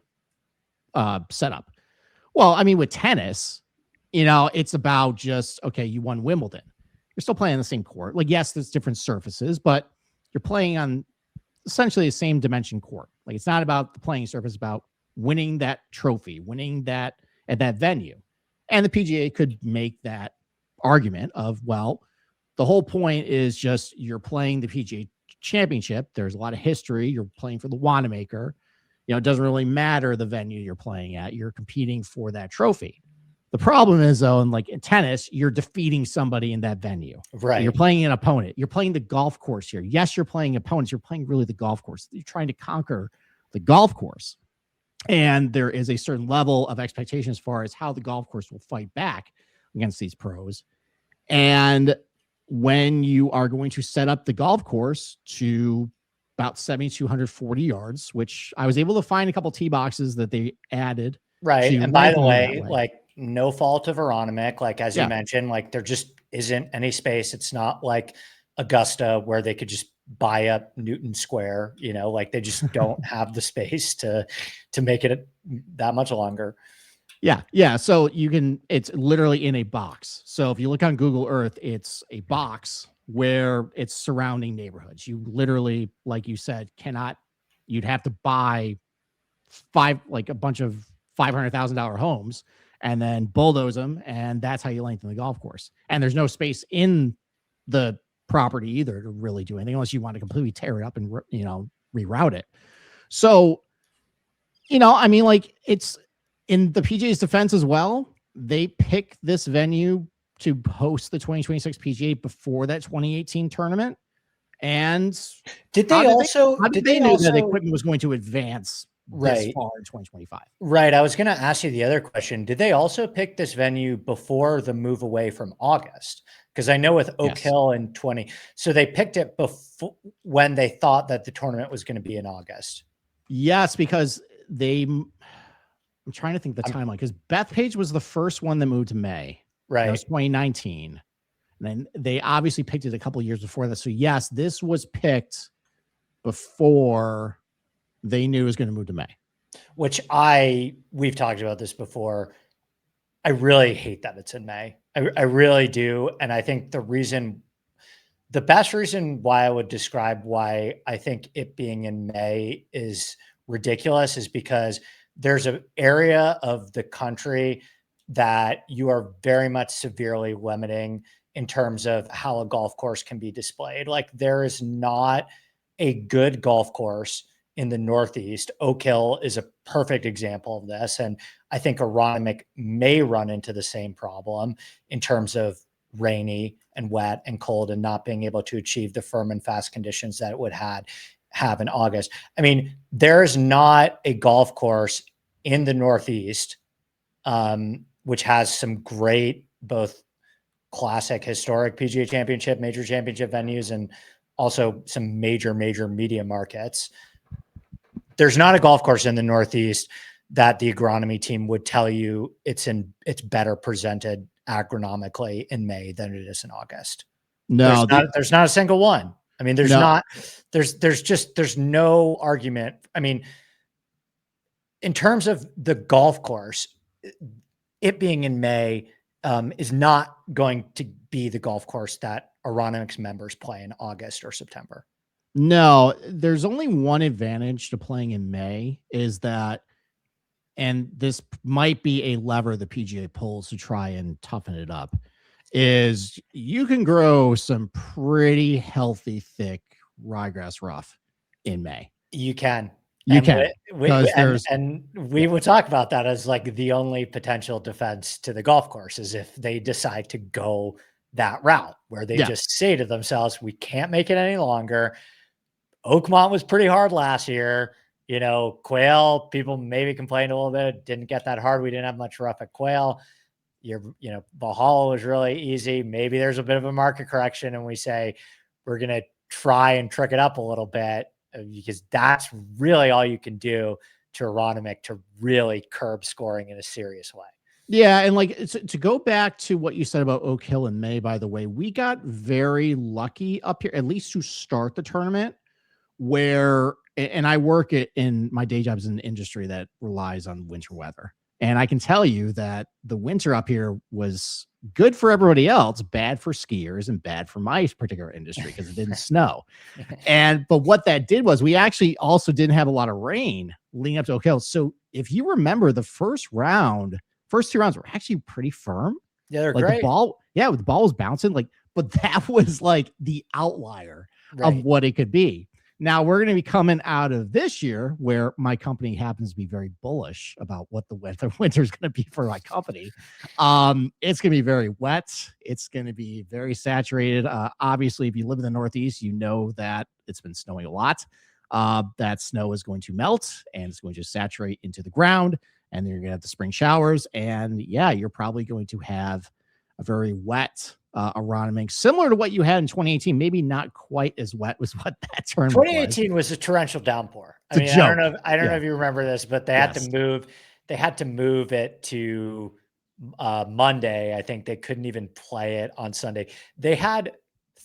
setup? Well, I mean, with tennis, it's about just, okay, you won Wimbledon. You're still playing on the same court. Like, yes, there's different surfaces, but you're playing on essentially the same dimension court. Like, it's not about the playing surface, it's about winning that trophy, winning that at that venue. And the PGA could make that argument of, well, the whole point is just you're playing the PGA championship. There's a lot of history. You're playing for the Wanamaker. It doesn't really matter the venue you're playing at. You're competing for that trophy. The problem is, though, in tennis, you're defeating somebody in that venue. Right. You're playing an opponent. You're playing the golf course here. Yes, you're playing opponents. You're playing really the golf course. You're trying to conquer the golf course. And there is a certain level of expectation as far as how the golf course will fight back against these pros. And when you are going to set up the golf course to about 7,240 yards, which I was able to find a couple tee boxes that they added. Right. And by the way, like no fault of Aronimik, like as you mentioned, like there just isn't any space. It's not like Augusta where they could just buy up Newton Square, like they just don't have the space to make it that much longer. Yeah. Yeah. So it's literally in a box. So if you look on Google Earth, it's a box where it's surrounding neighborhoods. You literally, like you said, you'd have to buy a bunch of $500,000 homes and then bulldoze them. And that's how you lengthen the golf course. And there's no space in the property either to really do anything unless you want to completely tear it up and, reroute it. So, it's in the PGA's defense as well. They picked this venue to host the 2026 PGA before that 2018 tournament. And did they know that equipment was going to advance this far in 2025? Right. I was going to ask you the other question. Did they also pick this venue before the move away from August? Because I know with Oak Hill in 20, so they picked it before when they thought that the tournament was going to be in August. Yes, because I'm trying to think the timeline, because Bethpage was the first one that moved to May. Right. That was 2019. And then they obviously picked it a couple of years before that. So yes, this was picked before they knew it was going to move to May. Which we've talked about this before. I really hate that it's in May. I really do. And I think the best reason why I would describe why I think it being in May is ridiculous is because there's an area of the country that you are very much severely limiting in terms of how a golf course can be displayed. Like there is not a good golf course in the Northeast. Oak Hill is a perfect example of this. And I think Aronimik may run into the same problem in terms of rainy and wet and cold and not being able to achieve the firm and fast conditions that it would have in August. I mean, there's not a golf course in the Northeast, which has some great, both classic historic PGA championship, major championship venues, and also some major media markets. There's not a golf course in the Northeast that the agronomy team would tell you it's better presented agronomically in May than it is in August. No, there's not a single one. I mean, there's no argument. I mean, in terms of the golf course, it being in May is not going to be the golf course that Aronimik's members play in August or September. No, there's only one advantage to playing in May is that, and this might be a lever the PGA pulls to try and toughen it up, is you can grow some pretty healthy, thick ryegrass rough in May. You can. We would talk about that as like the only potential defense to the golf course is if they decide to go that route where they just say to themselves, we can't make it any longer. Oakmont was pretty hard last year. Quail, people maybe complained a little bit. Didn't get that hard. We didn't have much rough at Quail. Valhalla was really easy. Maybe there's a bit of a market correction and we say, we're going to try and trick it up a little bit because that's really all you can do to Aronimik to really curb scoring in a serious way. Yeah, and like to go back to what you said about Oak Hill in May, by the way, we got very lucky up here, at least to start the tournament, where and I work in my day jobs in an industry that relies on winter weather. And I can tell you that the winter up here was good for everybody else, bad for skiers and bad for my particular industry because it didn't snow. But what that did was we actually also didn't have a lot of rain leading up to Oak Hill. So if you remember the first two rounds were actually pretty firm. Yeah, they're Like great. the ball was bouncing, but that was like the outlier of Right. what it could be. Now we're going to be coming out of this year where my company happens to be very bullish about what the winter is going to be for my company. It's going to be very wet. It's going to be very saturated. Obviously, if you live in the Northeast, you know that it's been snowing a lot. That snow is going to melt and it's going to saturate into the ground. And then you're going to have the spring showers. And yeah, you're probably going to have a very wet Aronimink, similar to what you had in 2018, maybe not quite as wet as what that tournament 2018 was a torrential downpour. I mean, joke. I don't know if you remember this, but they had Yes. to move it to Monday. I think they couldn't even play it on Sunday. They had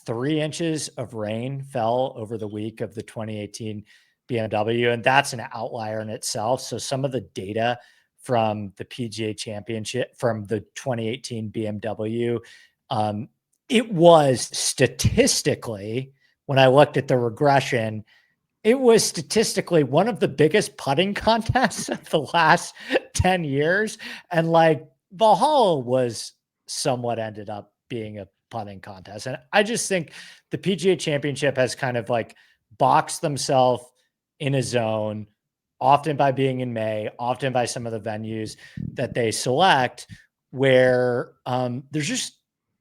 3 inches of rain fell over the week of the 2018 BMW, and that's an outlier in itself. So some of the data from the PGA Championship from the 2018 BMW, it was statistically, when I looked at the regression, it was statistically one of the biggest putting contests of the last 10 years. And like Valhalla was somewhat ended up being a putting contest. And I just think the PGA Championship has kind of like boxed themselves in a zone, often by being in May, often by some of the venues that they select, where there's just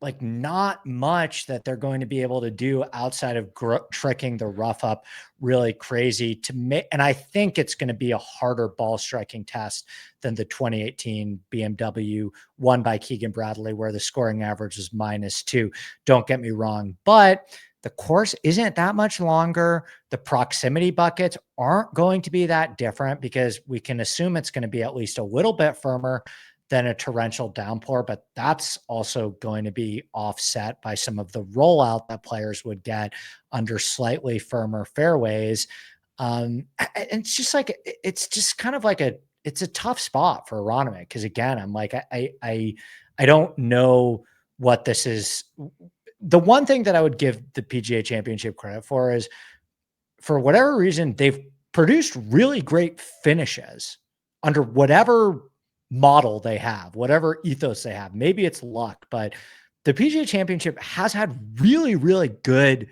like not much that they're going to be able to do outside of tricking the rough up really crazy to make. And I think it's going to be a harder ball striking test than the 2018 BMW won by Keegan Bradley, where the scoring average is -2. Don't get me wrong, but the course isn't that much longer. The proximity buckets aren't going to be that different because we can assume it's going to be at least a little bit firmer than a torrential downpour, but that's also going to be offset by some of the rollout that players would get under slightly firmer fairways. And it's just like, it's just kind of like it's a tough spot for Aronimink. Cause again, I'm like, I don't know what this is. The one thing that I would give the PGA Championship credit for is, for whatever reason, they've produced really great finishes under whatever model they have, whatever ethos they have. Maybe it's luck, but the PGA Championship has had really, really good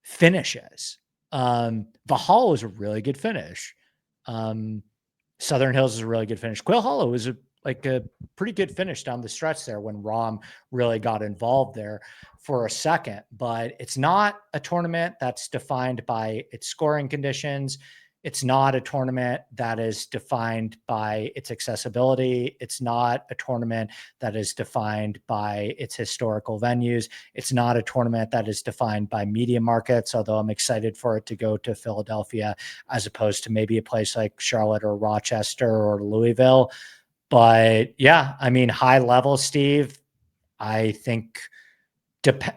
finishes. Valhalla was a really good finish. Southern Hills is a really good finish. Quail Hollow is a pretty good finish down the stretch there when Rahm really got involved there for a second. But it's not a tournament that's defined by its scoring conditions. It's not a tournament that is defined by its accessibility. It's not a tournament that is defined by its historical venues. It's not a tournament that is defined by media markets, although I'm excited for it to go to Philadelphia as opposed to maybe a place like Charlotte or Rochester or Louisville. But yeah, I mean, high level, Steve, I think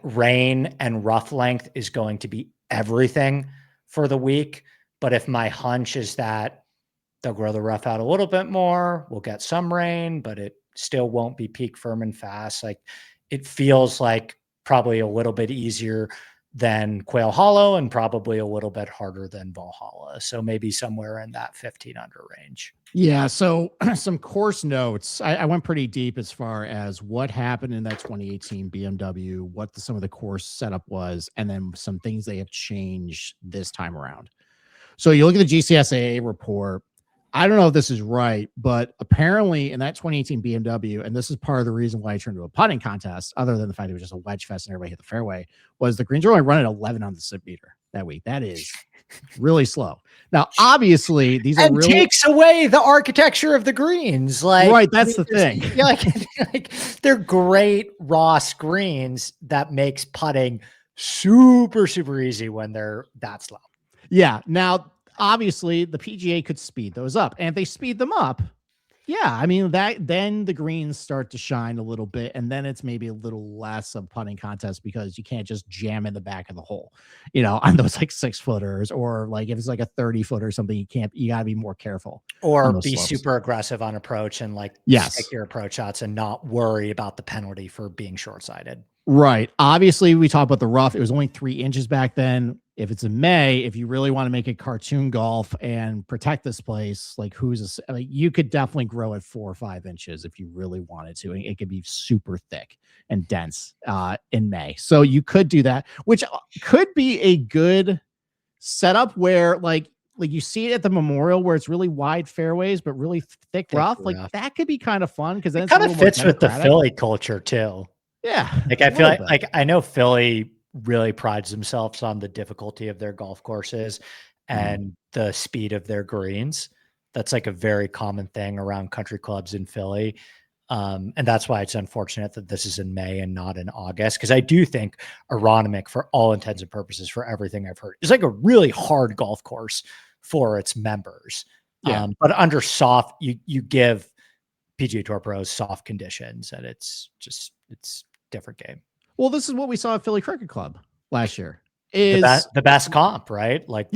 rain and rough length is going to be everything for the week. But if my hunch is that they'll grow the rough out a little bit more, we'll get some rain, but it still won't be peak firm and fast. Like, it feels like probably a little bit easier than Quail Hollow and probably a little bit harder than Valhalla. So maybe somewhere in that 15 under range. Yeah. So some course notes. I went pretty deep as far as what happened in that 2018 BMW, what some of the course setup was, and then some things they have changed this time around. So you look at the GCSAA report. I don't know if this is right, but apparently in that 2018 BMW, and this is part of the reason why I turned to a putting contest, other than the fact it was just a wedge fest and everybody hit the fairway, was the greens were only running 11 on the SIP meter that week. That is really slow. Now, obviously, these are really takes away the architecture of the greens. Like, right, that's the thing. Yeah, like they're great raw screens that makes putting super, super easy when they're that slow. Yeah. Now, obviously, the PGA could speed those up. And if they speed them up, Yeah, I mean that then the greens start to shine a little bit, and then it's maybe a little less of putting contest because you can't just jam in the back of the hole, on those like 6-footers, or like if it's like a 30-foot or something, you gotta be more careful on Or those be slopes. super aggressive on approach and like stick Yes. your approach shots and not worry about the penalty for being short-sighted. Right. Obviously, we talked about the rough. It was only 3 inches back then. If it's in May, if you really want to make it cartoon golf and protect this place, like you could definitely grow it 4 or 5 inches if you really wanted to. And it could be super thick and dense in May. So you could do that, which could be a good setup where like you see it at the Memorial where it's really wide fairways but really thick rough. Like that could be kind of fun because then It it's a kind of little more fits with the democratic. Philly culture too. Yeah. Like I feel like I know Philly really prides themselves on the difficulty of their golf courses and the speed of their greens. That's like a very common thing around country clubs in Philly. And that's why it's unfortunate that this is in May and not in August. Because I do think Aronimink, for all intents and purposes, for everything I've heard, is like a really hard golf course for its members. Yeah. But under soft, you give PGA Tour pros soft conditions, and it's different game. Well, this is what we saw at Philly Cricket Club last year. The best comp, right? Like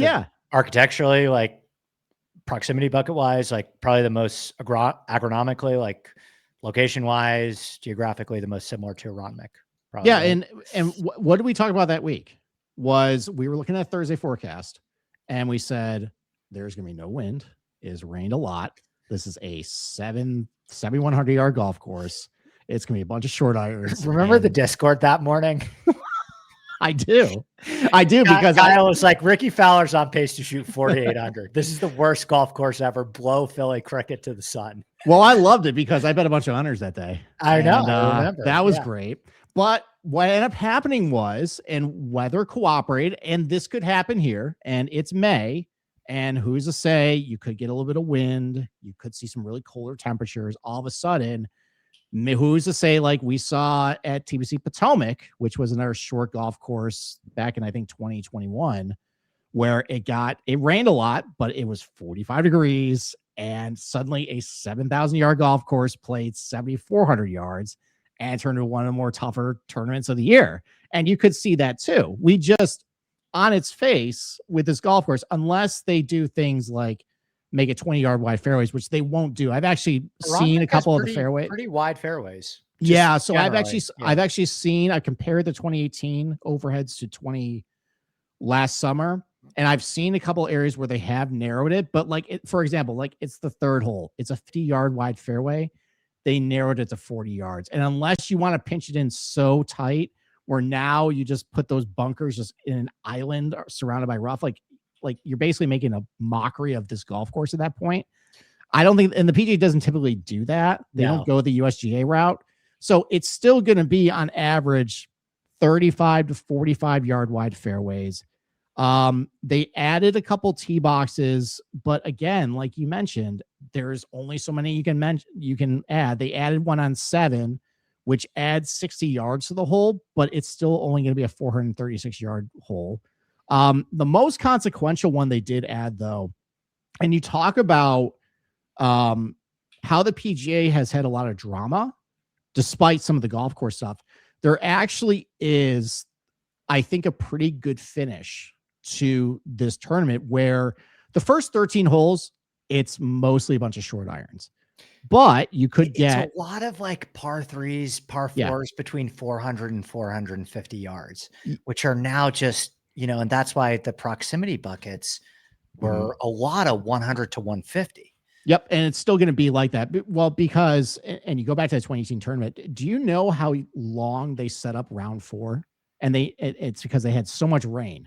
architecturally, like proximity bucket wise, like probably the most agronomically, like location wise, geographically, the most similar to Aronimink. Yeah, right? and what did we talk about that week? Was we were looking at Thursday forecast, and we said there's going to be no wind. It has rained a lot. This is a 7,100-yard golf course. It's going to be a bunch of short irons. Remember the Discord that morning? I do because I was like, Ricky Fowler's on pace to shoot 4,800. This is the worst golf course ever. Blow Philly cricket to the sun. Well, I loved it because I bet a bunch of hunters that day. I know. I remember. That was great. But what ended up happening was, and weather cooperated, and this could happen here, and it's May, and who's to say you could get a little bit of wind, you could see some really colder temperatures. All of a sudden, who's to say, like we saw at TPC Potomac, which was another short golf course back in, I think, 2021, where it rained a lot, but it was 45 degrees, and suddenly a 7,000-yard golf course played 7,400 yards and turned into one of the more tougher tournaments of the year. And you could see that too. We just, on its face with this golf course, unless they do things like make it 20-yard wide fairways, which they won't do. I've actually seen a couple of the fairways. Pretty wide fairways. Yeah. So I've actually seen, I compared the 2018 overheads to 20 last summer. And I've seen a couple areas where they have narrowed it, but for example, like it's the third hole. It's a 50-yard wide fairway. They narrowed it to 40 yards. And unless you want to pinch it in so tight where now you just put those bunkers just in an island surrounded by rough, like you're basically making a mockery of this golf course at that point. I don't think, and the PGA doesn't typically do that. They don't go the USGA route. So it's still going to be on average 35 to 45 yard wide fairways. They added a couple tee boxes, but again, like you mentioned, there's only so many you can add. They added one on 7, which adds 60 yards to the hole, but it's still only going to be a 436 yard hole. The most consequential one they did add though, and you talk about, how the PGA has had a lot of drama despite some of the golf course stuff. There actually is, I think, a pretty good finish to this tournament where the first 13 holes, it's mostly a bunch of short irons, but you could get a lot of like par 3s, par 4s between 400 and 450 yards, which are now just, and that's why the proximity buckets were a lot of 100 to 150. Yep. And it's still going to be like that. Well, because, and you go back to the 2018 tournament, do you know how long they set up round 4? And it's because they had so much rain.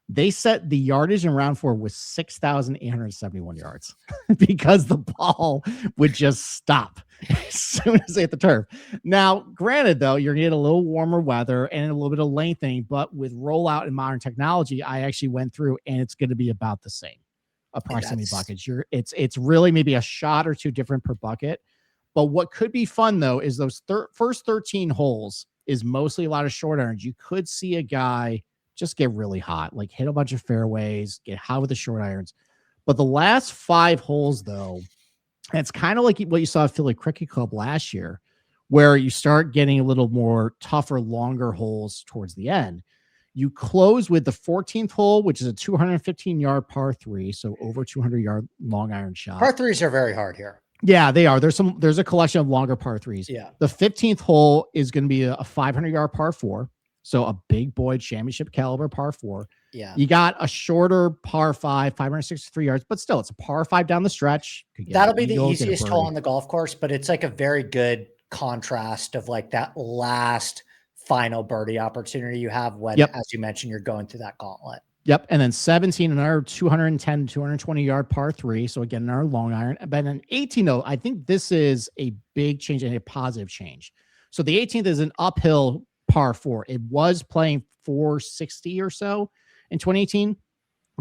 They set the yardage in round 4 was 6,871 yards because the ball would just stop as soon as they hit the turf. Now, granted, though, you're going to get a little warmer weather and a little bit of lengthening, but with rollout and modern technology, I actually went through and it's going to be about the same. Proximity buckets. It's really maybe a shot or two different per bucket. But what could be fun, though, is those first 13 holes is mostly a lot of short irons. You could see a guy just get really hot, like hit a bunch of fairways, get hot with the short irons. But the last 5 holes, though, And it's kind of like what you saw at Philly Cricket Club last year, where you start getting a little more tougher, longer holes towards the end. You close with the 14th hole, which is a 215-yard par three, so over 200-yard long iron shot. Par threes are very hard here. Yeah, they are. There's a collection of longer par threes. Yeah. The 15th hole is going to be a 500-yard par four, so a big boy championship caliber par four. Yeah. You got a shorter par five, 563 yards, but still, it's a par five down the stretch. That'll be the easiest hole on the golf course, but it's like a very good contrast of like that last final birdie opportunity you have when, as you mentioned, you're going through that gauntlet. Yep. And then 17, another 210, 220-yard par three. So again, another long iron. But then 18, though, I think this is a big change and a positive change. So the 18th is an uphill par four. It was playing 460 or so in 2018.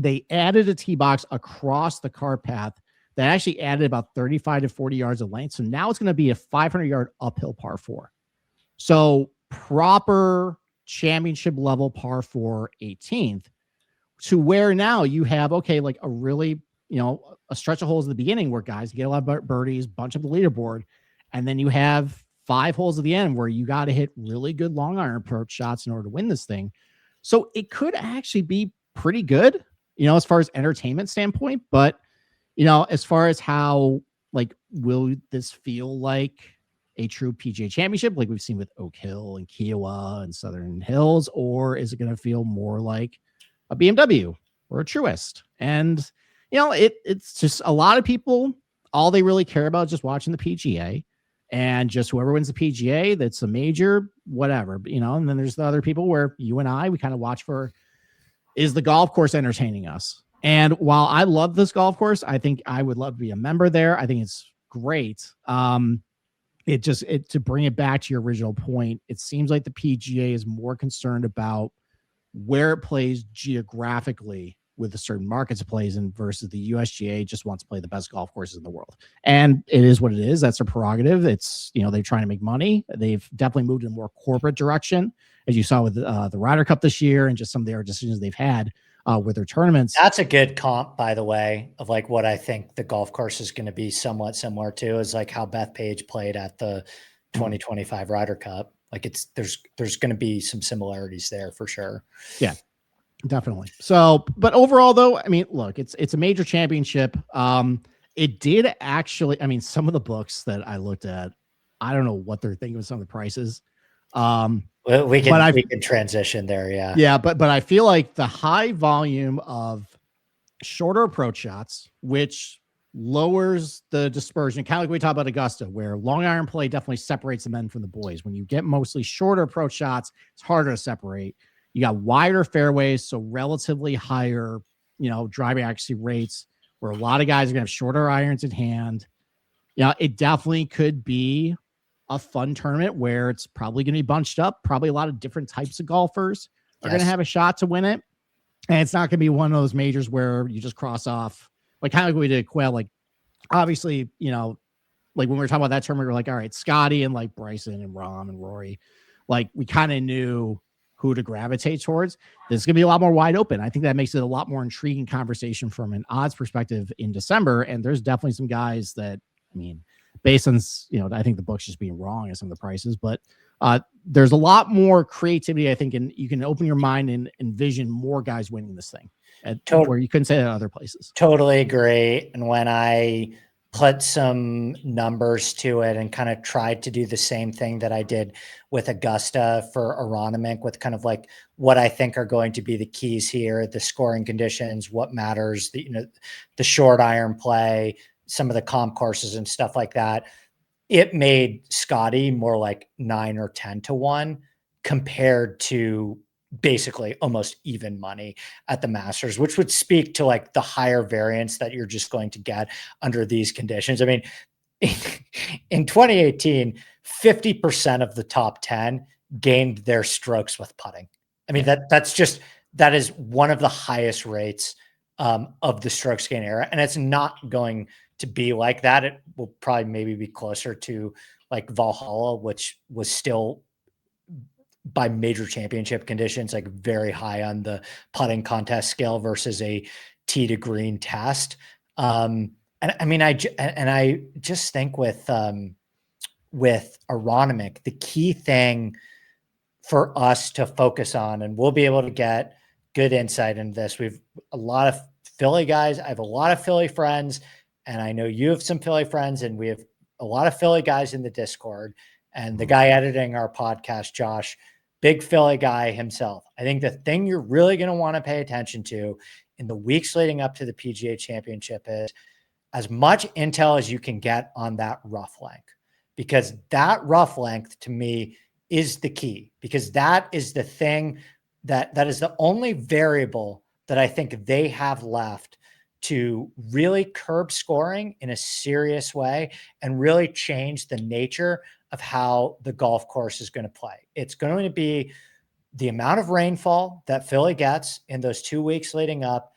They added a tee box across the cart path that actually added about 35 to 40 yards of length. So now it's going to be a 500-yard uphill par four. So proper championship level par four 18th. To where now you have, okay, like a really, a stretch of holes at the beginning where guys get a lot of birdies, bunch up the leaderboard. And then you have 5 holes at the end where you got to hit really good long iron approach shots in order to win this thing. So it could actually be pretty good, as far as entertainment standpoint. But, as far as how, like, will this feel like a true PGA championship like we've seen with Oak Hill and Kiowa and Southern Hills, or is it going to feel more like a BMW or a Truist? And, it's just a lot of people, all they really care about is just watching the PGA, and just whoever wins the PGA, that's a major, whatever, and then there's the other people where you and I, we kind of watch for, is the golf course entertaining us? And while I love this golf course, I think I would love to be a member there. I think it's great. To bring it back to your original point, it seems like the PGA is more concerned about where it plays geographically with the certain markets it plays in versus the USGA just wants to play the best golf courses in the world. And it is what it is. That's their prerogative. It's, they're trying to make money. They've definitely moved in a more corporate direction, as you saw with the Ryder Cup this year and just some of their decisions they've had with their tournaments. That's a good comp, by the way, of like what I think the golf course is going to be somewhat similar to is like how Bethpage played at the 2025 Ryder Cup. Like there's going to be some similarities there for sure. Yeah, definitely. So, but overall though, I mean, look, it's a major championship. It did actually, I mean, some of the books that I looked at, I don't know what they're thinking of some of the prices. We can transition there. Yeah. Yeah. But I feel like the high volume of shorter approach shots, which lowers the dispersion, kind of like we talked about Augusta, where long iron play definitely separates the men from the boys. When you get mostly shorter approach shots, it's harder to separate. You got wider fairways, so relatively higher, driving accuracy rates, where a lot of guys are going to have shorter irons in hand. It definitely could be a fun tournament where it's probably going to be bunched up. Probably a lot of different types of golfers are going to have a shot to win it. And it's not going to be one of those majors where you just cross off, like kind of like we did at Quail. Like, obviously, like when we were talking about that tournament, we were like, all right, Scotty and like Bryson and Rahm and Rory, like we kind of knew who to gravitate towards. This is going to be a lot more wide open. I think that makes it a lot more intriguing conversation from an odds perspective in December. And there's definitely some guys that, I mean, based on, I think the book's just being wrong at some of the prices, but there's a lot more creativity, I think, and you can open your mind and envision more guys winning this thing where you couldn't say that at other places. Totally agree. And when I put some numbers to it and kind of tried to do the same thing that I did with Augusta for Aronimink, with kind of like what I think are going to be the keys here, the scoring conditions, what matters, the short iron play, some of the comp courses and stuff like that. It made Scotty more like 9 or 10 to 1 compared to basically almost even money at the Masters, which would speak to like the higher variance that you're just going to get under these conditions. I mean, in 2018, 50% of the top 10 gained their strokes with putting. I mean, that is one of the highest rates of the strokes gain era. And it's not going to be like that. It will probably maybe be closer to like Valhalla, which was still by major championship conditions, like very high on the putting contest scale versus a tee to green test. And I mean, I just think with Aronimik, the key thing for us to focus on, and we'll be able to get good insight into this. We've a lot of Philly guys. I have a lot of Philly friends, and I know you have some Philly friends, and we have a lot of Philly guys in the Discord. And the guy editing our podcast, Josh, big Philly guy himself. I think the thing you're really going to want to pay attention to in the weeks leading up to the PGA Championship is as much intel as you can get on that rough length, because that rough length to me is the key, because that is the thing that is the only variable that I think they have left to really curb scoring in a serious way and really change the nature of how the golf course is going to play. It's going to be the amount of rainfall that Philly gets in those 2 weeks leading up,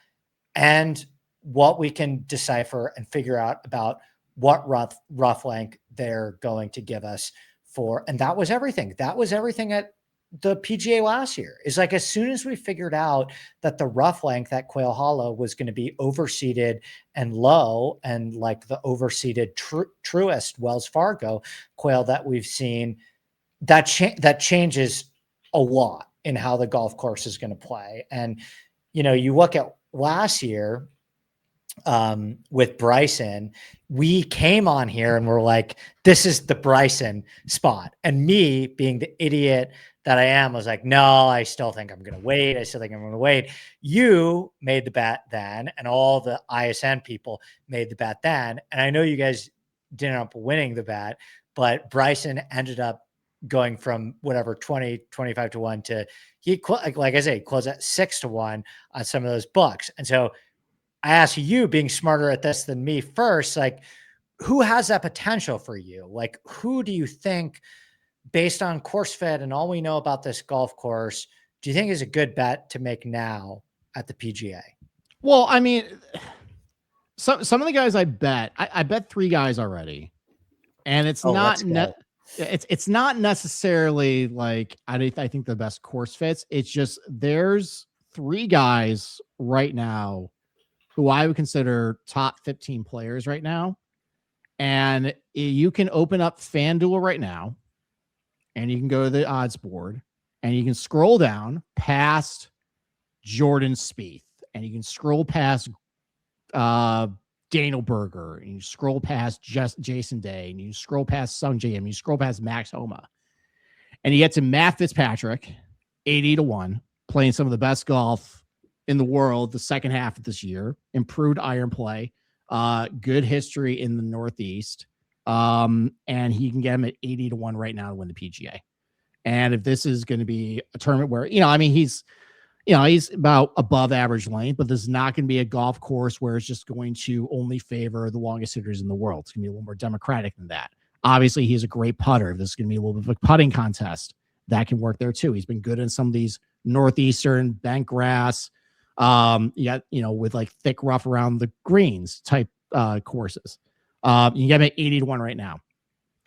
and what we can decipher and figure out about what rough length they're going to give us for. And that was everything. That was everything at the PGA last year. Is like, as soon as we figured out that the rough length at Quail Hollow was going to be overseeded and low, and like the overseeded truest Wells Fargo Quail that we've seen, that changes a lot in how the golf course is going to play. And, you know, you look at last year, with Bryson, we came on here and we're like, this is the Bryson spot. And me being the idiot that I am, was like, no, I still think I'm going to wait. I still think I'm going to wait. You made the bet then, and all the ISN people made the bet then. And I know you guys didn't end up winning the bet, but Bryson ended up going from whatever 20, 25 to 1 to like I say, close at 6 to 1 on some of those books. And so I ask you, being smarter at this than me first, like, who has that potential for you? Like, who do you think, based on course fit and all we know about this golf course, do you think is a good bet to make now at the PGA? Well, I mean, some of the guys I bet 3 guys already, and it's it's not necessarily like I think the best course fits. It's just there's 3 guys right now who I would consider top 15 players right now. And you can open up FanDuel right now, and you can go to the odds board, and you can scroll down past Jordan Spieth, and you can scroll past Daniel Berger, and you scroll past Jason Day, and you scroll past Sung Jae, and you scroll past Max Homa, and you get to Matt Fitzpatrick, 80 to 1, playing some of the best golf in the world the second half of this year, improved iron play, good history in the Northeast. And he can get him at 80 to 1 right now to win the PGA. And if this is going to be a tournament where, he's about above average length, but this is not going to be a golf course where it's just going to only favor the longest hitters in the world. It's going to be a little more democratic than that. Obviously, he's a great putter. If this is going to be a little bit of a putting contest, that can work there too. He's been good in some of these Northeastern bent grass, with like thick rough around the greens type courses. You can get him at 80 to 1 right now.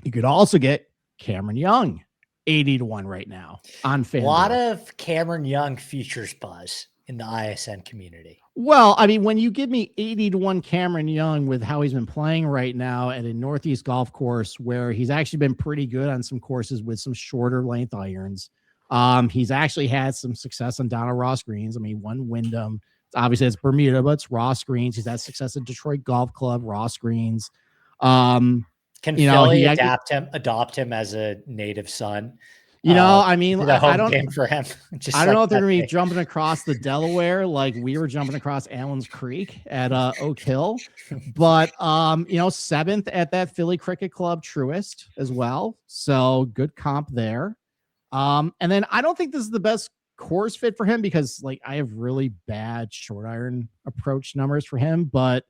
You could also get Cameron Young 80 to 1 right now on FanDuel. A lot of Cameron Young futures buzz in the ISN community. Well, I mean, when you give me 80 to 1 Cameron Young with how he's been playing right now at a Northeast golf course where he's actually been pretty good on some courses with some shorter length irons. He's actually had some success on Donald Ross greens. I mean, one Wyndham, obviously it's Bermuda, but it's Ross greens. He's had success at Detroit Golf Club, Ross greens. Can Philly adopt him as a native son? I mean, I don't game for him. I don't know if they're going to be jumping across the Delaware like we were jumping across Allen's Creek at Oak Hill, but 7th at that Philly Cricket Club Truist as well. So good comp there. And then I don't think this is the best course fit for him because like I have really bad short iron approach numbers for him, but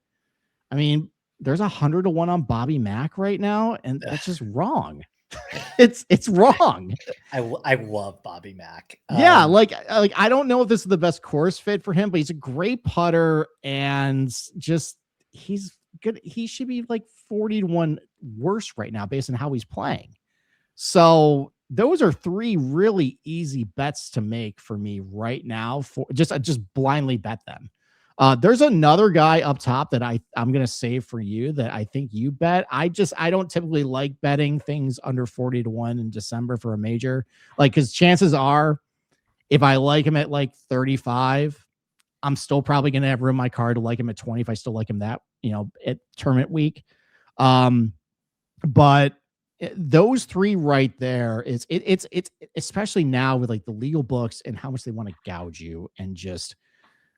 I mean, there's 100 to 1 on Bobby Mack right now, and that's just wrong. It's wrong. I love Bobby Mack. Like I don't know if this is the best course fit for him, but he's a great putter and just he's good. He should be like 40 to 1 worse right now based on how he's playing. So those are 3 really easy bets to make for me right now. For just blindly bet them. There's another guy up top that I'm gonna save for you that I think you bet. I don't typically like betting things under 40 to 1 in December for a major. Like, because chances are if I like him at like 35, I'm still probably gonna have room in my card to like him at 20 if I still like him that, at tournament week. But those three right there it's especially now with like the legal books and how much they want to gouge you and just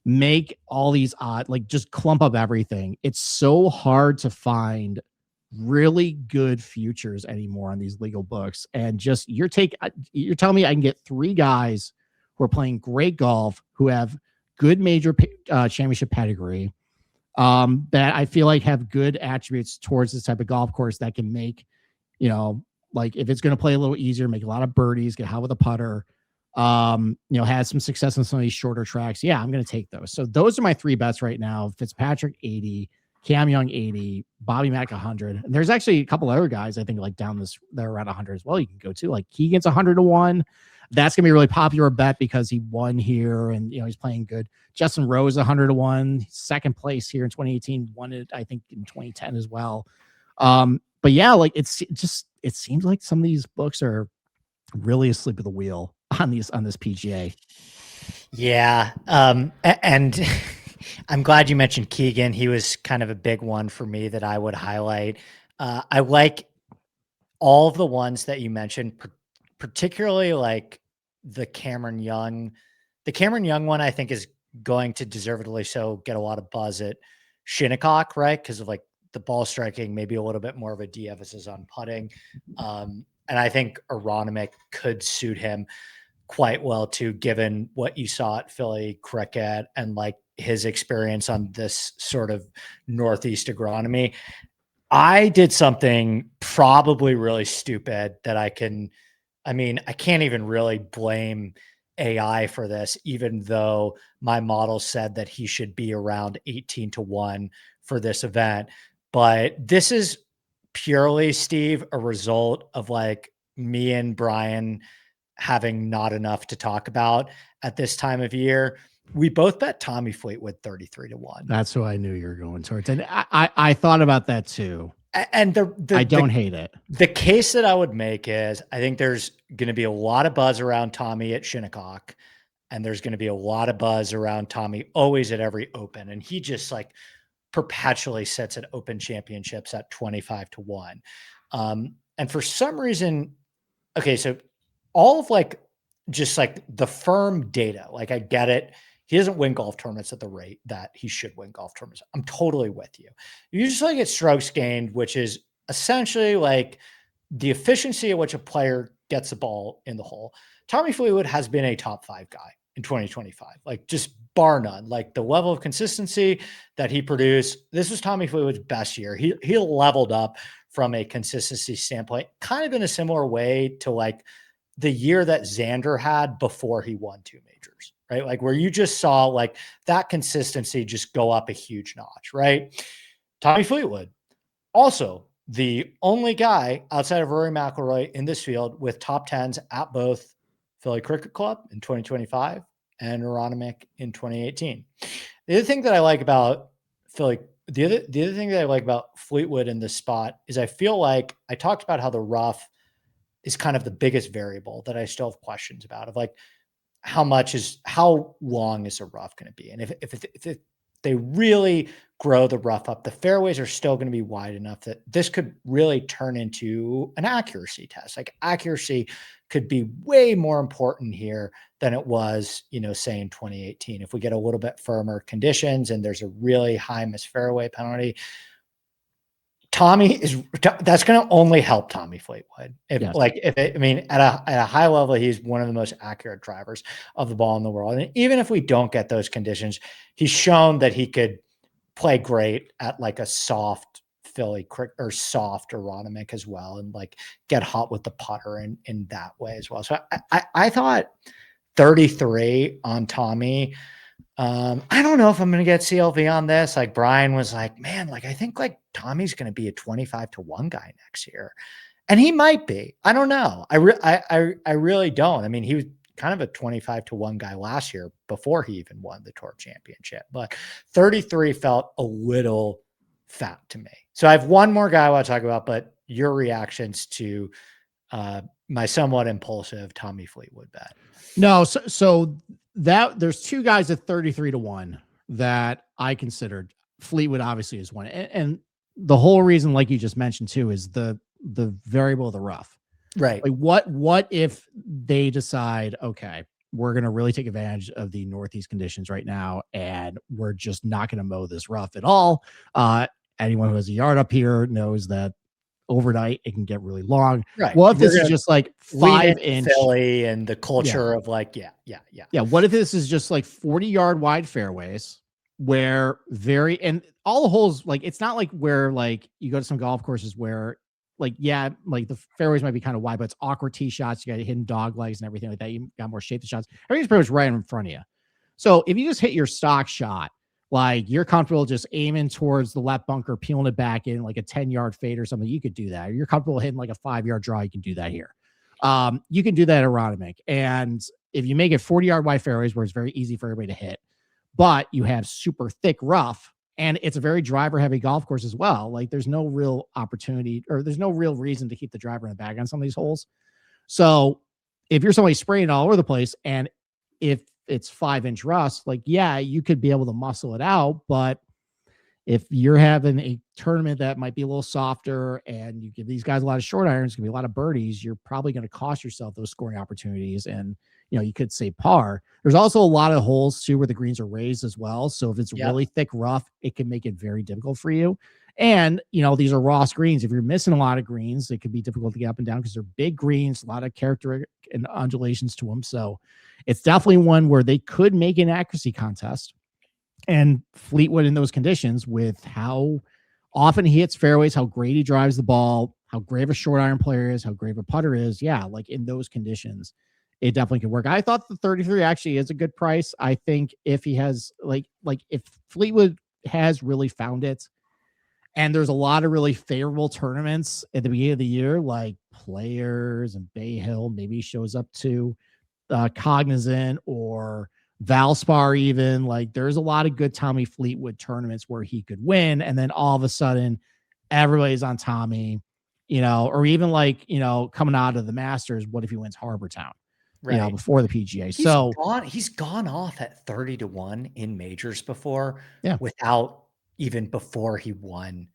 make all these odd, like just clump up everything. It's so hard to find really good futures anymore on these legal books. And just you're telling me I can get three guys who are playing great golf, who have good major championship pedigree, that I feel like have good attributes towards this type of golf course that can make, like if it's going to play a little easier, make a lot of birdies, get hot with a putter, has some success on some of these shorter tracks. Yeah, I'm going to take those. So those are my three bets right now. Fitzpatrick 80, Cam Young 80, Bobby Mack 100. And there's actually a couple other guys I think like down this, they're around 100 as well. You can go to like Keegan's 100 to 1. That's going to be a really popular bet because he won here and, he's playing good. Justin Rose 100 to 1, second place here in 2018, won it, I think, in 2010 as well. But yeah, like it seems like some of these books are really asleep at the wheel on this PGA. Yeah. And I'm glad you mentioned Keegan. He was kind of a big one for me that I would highlight. I like all of the ones that you mentioned, particularly like the Cameron Young. The Cameron Young one, I think, is going to deservedly so get a lot of buzz at Shinnecock, right? Because of like the ball striking, maybe a little bit more of a de-emphasis on putting. And I think Aronimik could suit him quite well too, given what you saw at Philly Cricket and like his experience on this sort of Northeast agronomy. I did something probably really stupid that I can't even really blame AI for this, even though my model said that he should be around 18 to 1 for this event. But this is purely, Steve, a result of like me and Brian having not enough to talk about at this time of year. We both bet Tommy Fleetwood 33 to 1. That's who I knew you were going towards. And I thought about that too. And I don't hate it. The case that I would make is I think there's going to be a lot of buzz around Tommy at Shinnecock, and there's going to be a lot of buzz around Tommy always at every Open. And he just like perpetually sits at Open championships at 25 to 1. And for some reason, okay, so all of like just like the firm data, like I get it. He doesn't win golf tournaments at the rate that he should win golf tournaments. I'm totally with you. You just like at strokes gained, which is essentially like the efficiency at which a player gets the ball in the hole. Tommy Fleetwood has been a top 5 guy in 2025, like just bar none. Like the level of consistency that he produced, this was Tommy Fleetwood's best year. He leveled up from a consistency standpoint, kind of in a similar way to like the year that Xander had before he won 2 majors, right? Like where you just saw like that consistency just go up a huge notch, right? Tommy Fleetwood, also the only guy outside of Rory McIlroy in this field with top 10s at both Philly Cricket Club in 2025 and Aronimik in 2018. The other thing that I like about Philly, the other thing that I like about Fleetwood in this spot is I feel like I talked about how the rough is kind of the biggest variable that I still have questions about, of like how long is a rough going to be? And if they really grow the rough up, the fairways are still going to be wide enough that this could really turn into an accuracy test. Like accuracy could be way more important here than it was, say in 2018. If we get a little bit firmer conditions and there's a really high miss fairway penalty, that's going to only help Tommy Fleetwood. At a high level, he's one of the most accurate drivers of the ball in the world. And even if we don't get those conditions, he's shown that he could play great at like a soft Philly or soft Aronimik as well, and like get hot with the putter in that way as well. So I thought 33 on Tommy. I don't know if I'm going to get CLV on this. Like Brian was like, man, like I think like Tommy's going to be a 25 to 1 guy next year. And he might be. I don't know. I really don't. I mean, he was kind of a 25-1 guy last year before he even won the tour championship, but 33 felt a little fat to me. So I have one more guy I want to talk about, but your reactions to my somewhat impulsive Tommy Fleetwood bet. No, so that there's two guys at 33-1 that I considered. Fleetwood obviously is one, and the whole reason, like you just mentioned too, is the variable of the rough. Right. Like what if they decide, okay, we're going to really take advantage of the Northeast conditions right now, and we're just not going to mow this rough at all. Anyone who has a yard up here knows that overnight it can get really long. Right. Well, if this is just like 5-inch Philly and the culture of like, yeah. What if this is just like 40-yard wide fairways where and all the holes, like, it's not like where like you go to some golf courses where like, yeah, like the fairways might be kind of wide, but it's awkward tee shots. You got hidden dog legs and everything like that. You got more shape to shots. Everything's pretty much right in front of you. So if you just hit your stock shot, like you're comfortable just aiming towards the left bunker, peeling it back in like a 10-yard fade or something, you could do that. Or you're comfortable hitting like a 5-yard draw, you can do that here. You can do that at Aronimink. And if you make it 40-yard wide fairways where it's very easy for everybody to hit, but you have super thick rough, and it's a very driver heavy golf course as well. Like there's no real opportunity, or there's no real reason to keep the driver in the bag on some of these holes. So if you're somebody spraying all over the place, and if it's 5-inch rust, like, yeah, you could be able to muscle it out. But if you're having a tournament that might be a little softer and you give these guys a lot of short irons, going to be a lot of birdies, you're probably going to cost yourself those scoring opportunities. And, you could say par. There's also a lot of holes too where the greens are raised as well. So if it's really thick rough, it can make it very difficult for you. And, these are Ross greens. If you're missing a lot of greens, it could be difficult to get up and down because they're big greens, a lot of character and undulations to them. So it's definitely one where they could make an accuracy contest. And Fleetwood in those conditions, with how often he hits fairways, how great he drives the ball, how great of a short iron player is, how great of a putter is. Yeah, like in those conditions, it definitely could work. I thought the 33 actually is a good price. I think if he has like if Fleetwood has really found it, and there's a lot of really favorable tournaments at the beginning of the year, like Players and Bay Hill, maybe he shows up to Cognizant or Valspar even. Like there's a lot of good Tommy Fleetwood tournaments where he could win, and then all of a sudden everybody's on Tommy, or even like, coming out of the Masters, what if he wins Harbour Town, right, before the PGA? He's gone off at 30-1 in majors before, without even before he won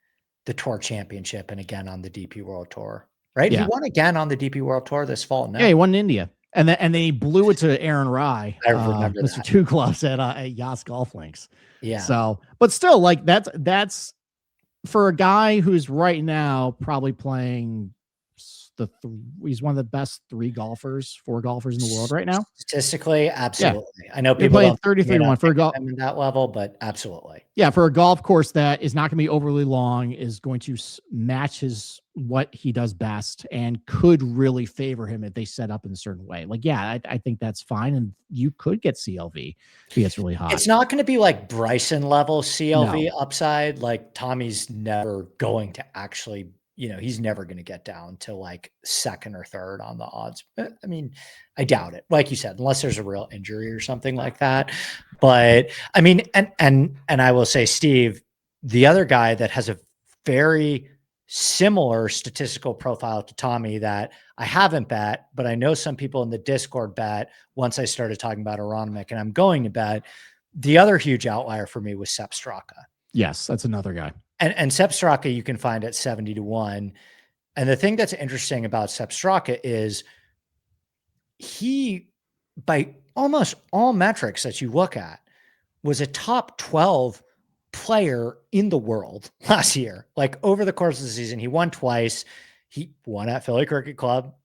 the tour championship and again on the DP World Tour, right? He won again on the DP World Tour this fall. Yeah, he won in India. And then he blew it to Aaron Rye, I remember Mr. that. Two Gloves at Yas Golf Links. Yeah. So, but still, like that's for a guy who's right now probably playing he's one of the best 4 golfers in the world right now. Statistically, absolutely. Yeah. I know people playing 33-1 for a golf in that level, but absolutely. Yeah, for a golf course that is not going to be overly long, is going to match what he does best, and could really favor him if they set up in a certain way. Like, yeah, I think that's fine, and you could get CLV if he gets really hot. It's not going to be like Bryson level CLV upside. Like Tommy's never going to actually, he's never going to get down to like second or third on the odds. I mean, I doubt it. Like you said, unless there's a real injury or something like that. But I mean, and I will say, Steve, the other guy that has a very similar statistical profile to Tommy that I haven't bet, but I know some people in the Discord bet once I started talking about Aronimink, and I'm going to bet. The other huge outlier for me was Sepp Straka. Yes, that's another guy. And Sepp Straka you can find at 70-1. And the thing that's interesting about Sepp Straka is he, by almost all metrics that you look at, was a top 12 player in the world last year. Like over the course of the season, he won twice. He won at Philly Cricket Club,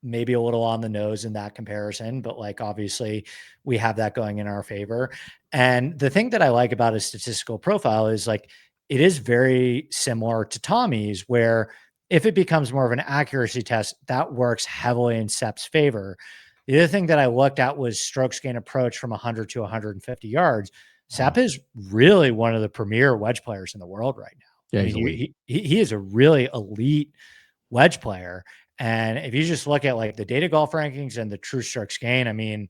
maybe a little on the nose in that comparison, but like obviously we have that going in our favor. And the thing that I like about his statistical profile is like it is very similar to Tommy's, where if it becomes more of an accuracy test, that works heavily in Sepp's favor. The other thing that I looked at was strokes gain approach from 100 to 150 yards. Sepp is really one of the premier wedge players in the world right now. Yeah, I mean, he is a really elite wedge player. And if you just look at like the data golf rankings and the true strokes gain, I mean,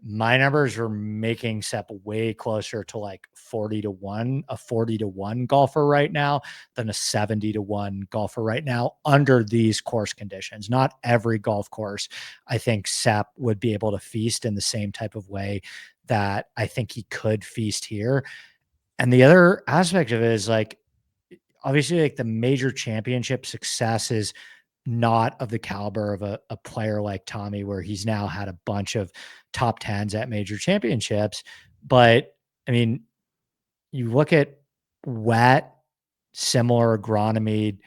my numbers were making Sepp way closer to like 40-1, a 40-1 golfer right now than a 70-1 golfer right now under these course conditions. Not every golf course, I think Sepp would be able to feast in the same type of way that I think he could feast here. And the other aspect of it is like, obviously, like the major championship success is not of the caliber of a player like Tommy, where he's now had a bunch of top tens at major championships. But I mean, you look at wet, similar agronomy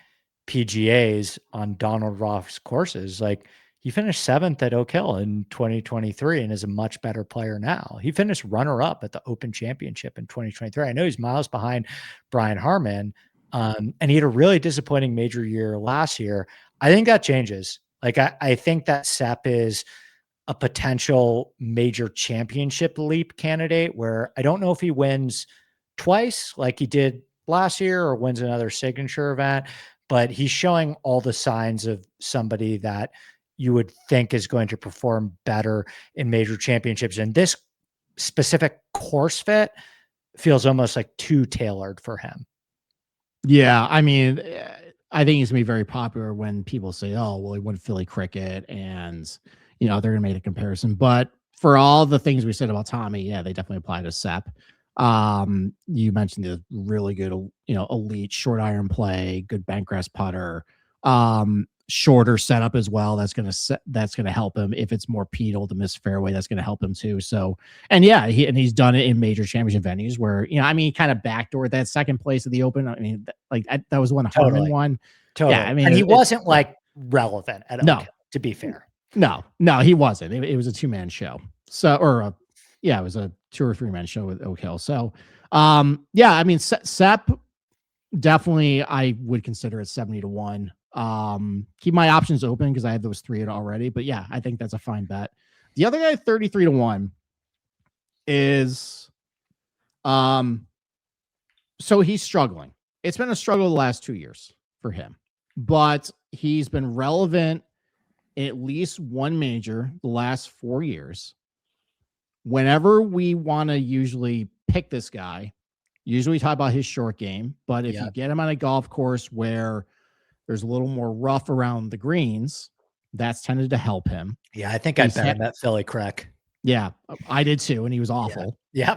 PGAs on Donald Ross courses, like he finished seventh at Oak Hill in 2023 and is a much better player now. He finished runner up at the Open Championship in 2023. I know he's miles behind Brian Harman, and he had a really disappointing major year last year. I think that changes. Like, I think that Sepp is a potential major championship leap candidate where I don't know if he wins twice like he did last year or wins another signature event, but he's showing all the signs of somebody that you would think is going to perform better in major championships. And this specific course fit feels almost like too tailored for him. Yeah, I mean, I think he's gonna be very popular when people say, "Oh, well, he won Philly cricket," and they're gonna make a comparison. But for all the things we said about Tommy, yeah, they definitely apply to Sepp. You mentioned the really good, elite short iron play, good bentgrass putter, shorter setup as well. That's gonna help him if it's more pedal to miss fairway. That's gonna help him too. So, and yeah, he's done it in major championship venues where he kind of backdoored that second place of the Open. I mean, that was one Harman won. Totally. Yeah, I mean, and he wasn't like relevant at no, Oak Hill, to be fair. No, he wasn't. It was a 2-man show. So, it was a 2 or 3-man show with Oak Hill. So, yeah, I mean, Sepp definitely, I would consider it 70-1. Keep my options open because I have those 3 already. But yeah, I think that's a fine bet. The other guy, 33-1, is, so he's struggling. It's been a struggle the last 2 years for him, but he's been relevant in at least one major the last 4 years. Whenever we want to usually pick this guy, usually talk about his short game, but if you get him on a golf course where there's a little more rough around the greens, that's tended to help him. Yeah, I think I bet him at Philly Crick. Yeah, I did too, and he was awful. Yeah.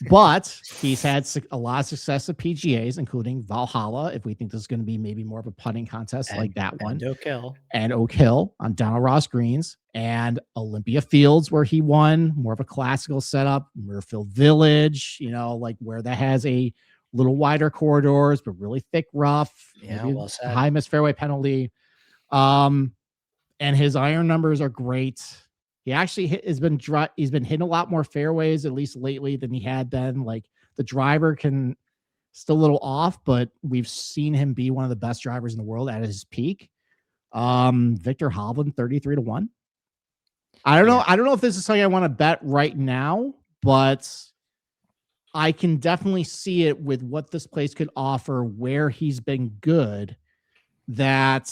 But he's had a lot of success at PGAs, including Valhalla. If we think this is going to be maybe more of a putting contest like that one, and Oak Hill on Donald Ross greens, and Olympia Fields where he won more of a classical setup, Murfield Village, like where that has a little wider corridors but really thick rough. Yeah, well said. High miss fairway penalty. And his iron numbers are great. He actually he's been hitting a lot more fairways, at least lately, than he had been. Like the driver can still a little off, but we've seen him be one of the best drivers in the world at his peak. Victor Hovland, 33-1. I don't know. I don't know if this is something I want to bet right now, but I can definitely see it with what this place could offer, where he's been good, that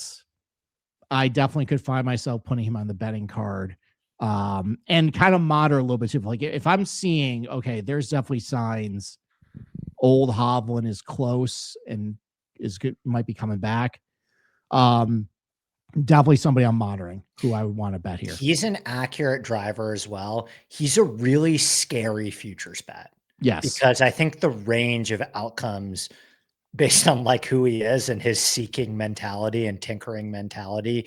I definitely could find myself putting him on the betting card. And kind of moderate a little bit too. Like if I'm seeing, okay, there's definitely signs old Hovland is close and is good, might be coming back. Definitely somebody I'm monitoring who I would want to bet here. He's an accurate driver as well. He's a really scary futures bet. Yes. Because I think the range of outcomes based on like who he is and his seeking mentality and tinkering mentality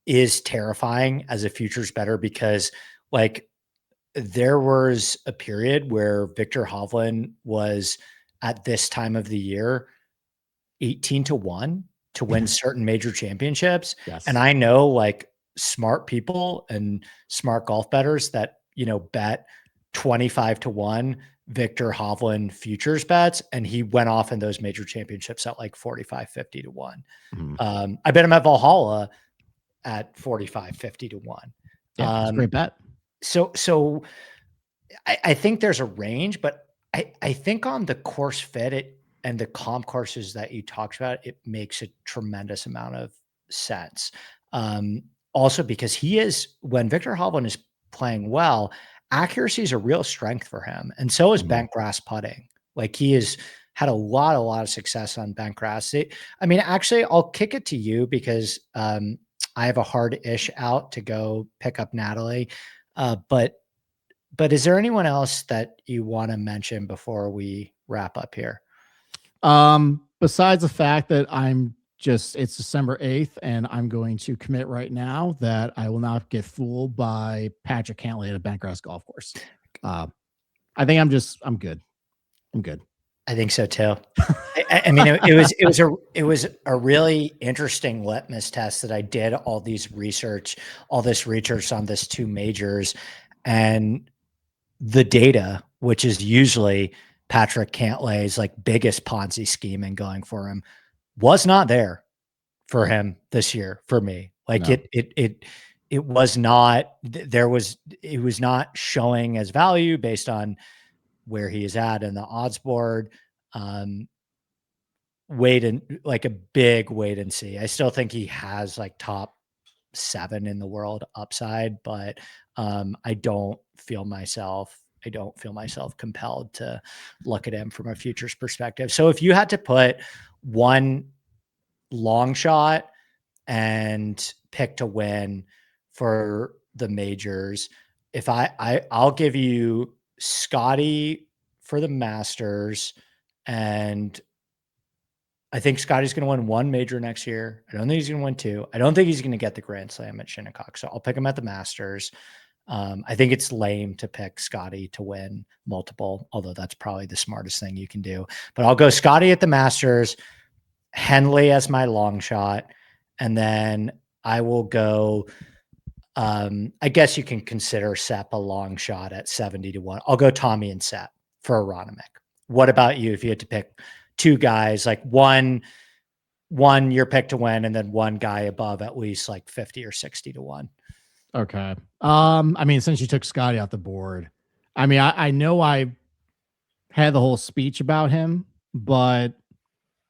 is terrifying as a futures bettor, because like there was a period where Victor Hovland was at this time of the year 18-1 to win certain major championships. Yes. And I know like smart people and smart golf bettors that, bet 25-1 Victor Hovland futures bets. And he went off in those major championships at like 45-50-1. Mm-hmm. I bet him at Valhalla at 45-50-1. Yeah, it's a great bet. So I think there's a range, but I think on the course fit and the comp courses that you talked about, it makes a tremendous amount of sense. Also because when Victor Hovland is playing well, accuracy is a real strength for him. And so is bent grass putting. Like he has had a lot of success on bent grass. I mean, actually, I'll kick it to you because I have a hard-ish out to go pick up Natalie. But is there anyone else that you want to mention before we wrap up here? Besides the fact that it's December 8th and I'm going to commit right now that I will not get fooled by Patrick Cantlay at a bentgrass golf course. I think I'm good. I'm good. I think so too. I mean, it was a really interesting litmus test that I did all this research on this 2 majors, and the data, which is usually Patrick Cantlay's like biggest Ponzi scheme and going for him, was not there for him this year for me. Like No. it was not, it was not showing as value based on where he is at in the odds board. Like a big wait and see. I still think he has like top 7 in the world upside, but I don't feel myself compelled to look at him from a futures perspective. So if you had to put one long shot and pick to win for the majors, if I'll give you Scotty for the Masters, and I think Scotty's going to win 1 major next year. I don't think he's going to win 2. I don't think he's going to get the Grand Slam at Shinnecock. So I'll pick him at the Masters. I think it's lame to pick Scotty to win multiple, although that's probably the smartest thing you can do. But I'll go Scotty at the Masters, Henley as my long shot, and then I will go. I guess you can consider Sepp a long shot at 70-1. I'll go Tommy and Sepp for Aronimik. What about you? If you had to pick 2 guys, like one your pick to win, and then one guy above at least like 50 or 60-1. Okay. I mean, since you took Scotty off the board, I mean, I know I had the whole speech about him, but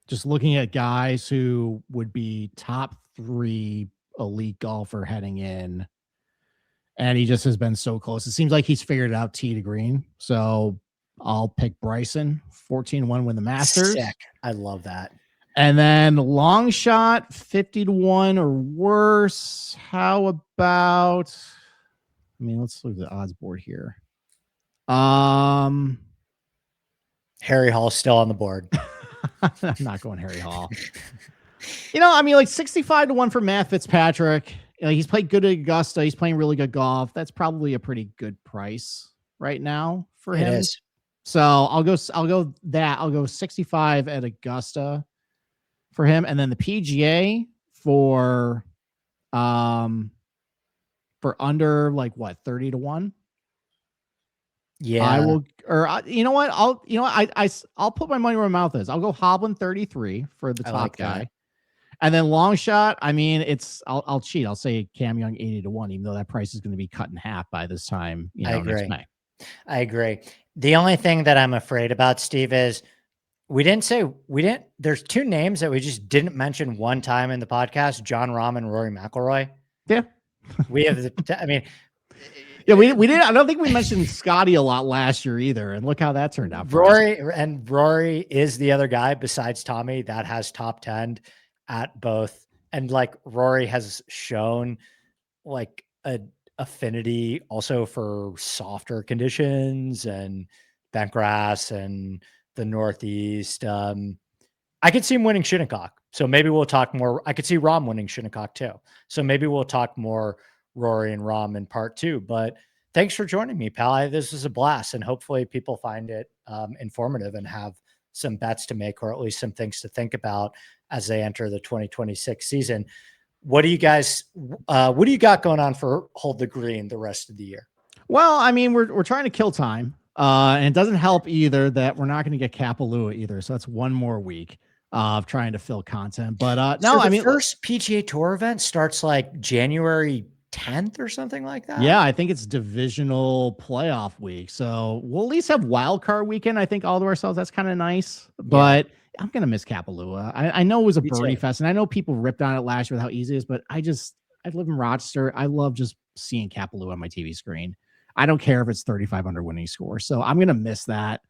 just looking at guys who would be top 3 elite golfer heading in, and he just has been so close. It seems like he's figured it out tee to green. So I'll pick Bryson, 14-1 win the Masters. Sick. I love that. And then long shot, 50-1 or worse. How about, I mean, let's look at the odds board here. Harry Hall's still on the board. I'm not going Harry Hall. I mean, like 65-1 for Matt Fitzpatrick. He's played good at Augusta. He's playing really good golf. That's probably a pretty good price right now for him. It is. So I'll go 65 at Augusta for him. And then the PGA for under like what, 30-1. Yeah, I will, or you know what? I'll put my money where my mouth is. I'll go Hovland 33 for the top guy. And then long shot, I mean, I'll cheat. I'll say Cam Young 80-1, even though that price is going to be cut in half by this time. Next May. I agree. The only thing that I'm afraid about, Steve, is there's 2 names that we just didn't mention one time in the podcast, Jon Rahm and Rory McIlroy. Yeah. We have yeah, we didn't. I don't think we mentioned Scotty a lot last year either. And look how that turned out. Rory is the other guy besides Tommy that has top 10 at both. And like Rory has shown like a affinity also for softer conditions and bent grass and the Northeast. I could see him winning Shinnecock. So maybe we'll talk more. I could see Rahm winning Shinnecock too. So maybe we'll talk more Rory and Rahm in part 2, but thanks for joining me, pal. This is a blast, and hopefully people find it informative and have some bets to make, or at least some things to think about as they enter the 2026 season. What do you got going on for Hold the Green the rest of the year? Well, I mean, we're trying to kill time. And it doesn't help either that we're not going to get Kapalua either. So that's one more week of trying to fill content. But no, I mean, first PGA Tour event starts like January 10th or something like that. Yeah, I think it's divisional playoff week. So we'll at least have wild card weekend, I think, all to ourselves. That's kind of nice. But I'm going to miss Kapalua. I know it was a birdie fest, and I know people ripped on it last year with how easy it is, but I just I live in Rochester. I love just seeing Kapalua on my TV screen. I don't care if it's 35 under winning score. So I'm going to miss that.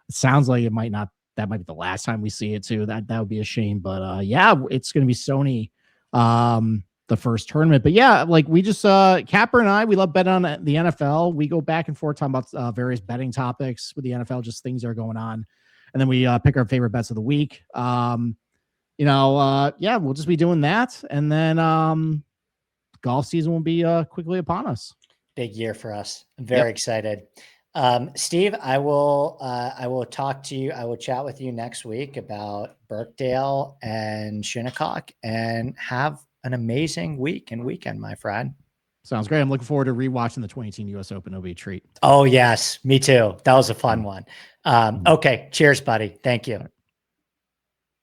It sounds like it might not, that might be the last time we see it too. That would be a shame, but yeah, it's going to be Sony, the first tournament. But yeah, like we just, Capper and I, we love betting on the NFL. We go back and forth talking about various betting topics with the NFL, just things that are going on. And then we pick our favorite bets of the week. Yeah, we'll just be doing that. And then golf season will be quickly upon us. Big year for us. I'm very excited. Steve, I will talk to you. I will chat with you next week about Birkdale and Shinnecock, and have an amazing week and weekend, my friend. Sounds great. I'm looking forward to rewatching the 2018 US Open. It'll be a treat. Oh yes, me too. That was a fun one. Okay. Cheers, buddy. Thank you.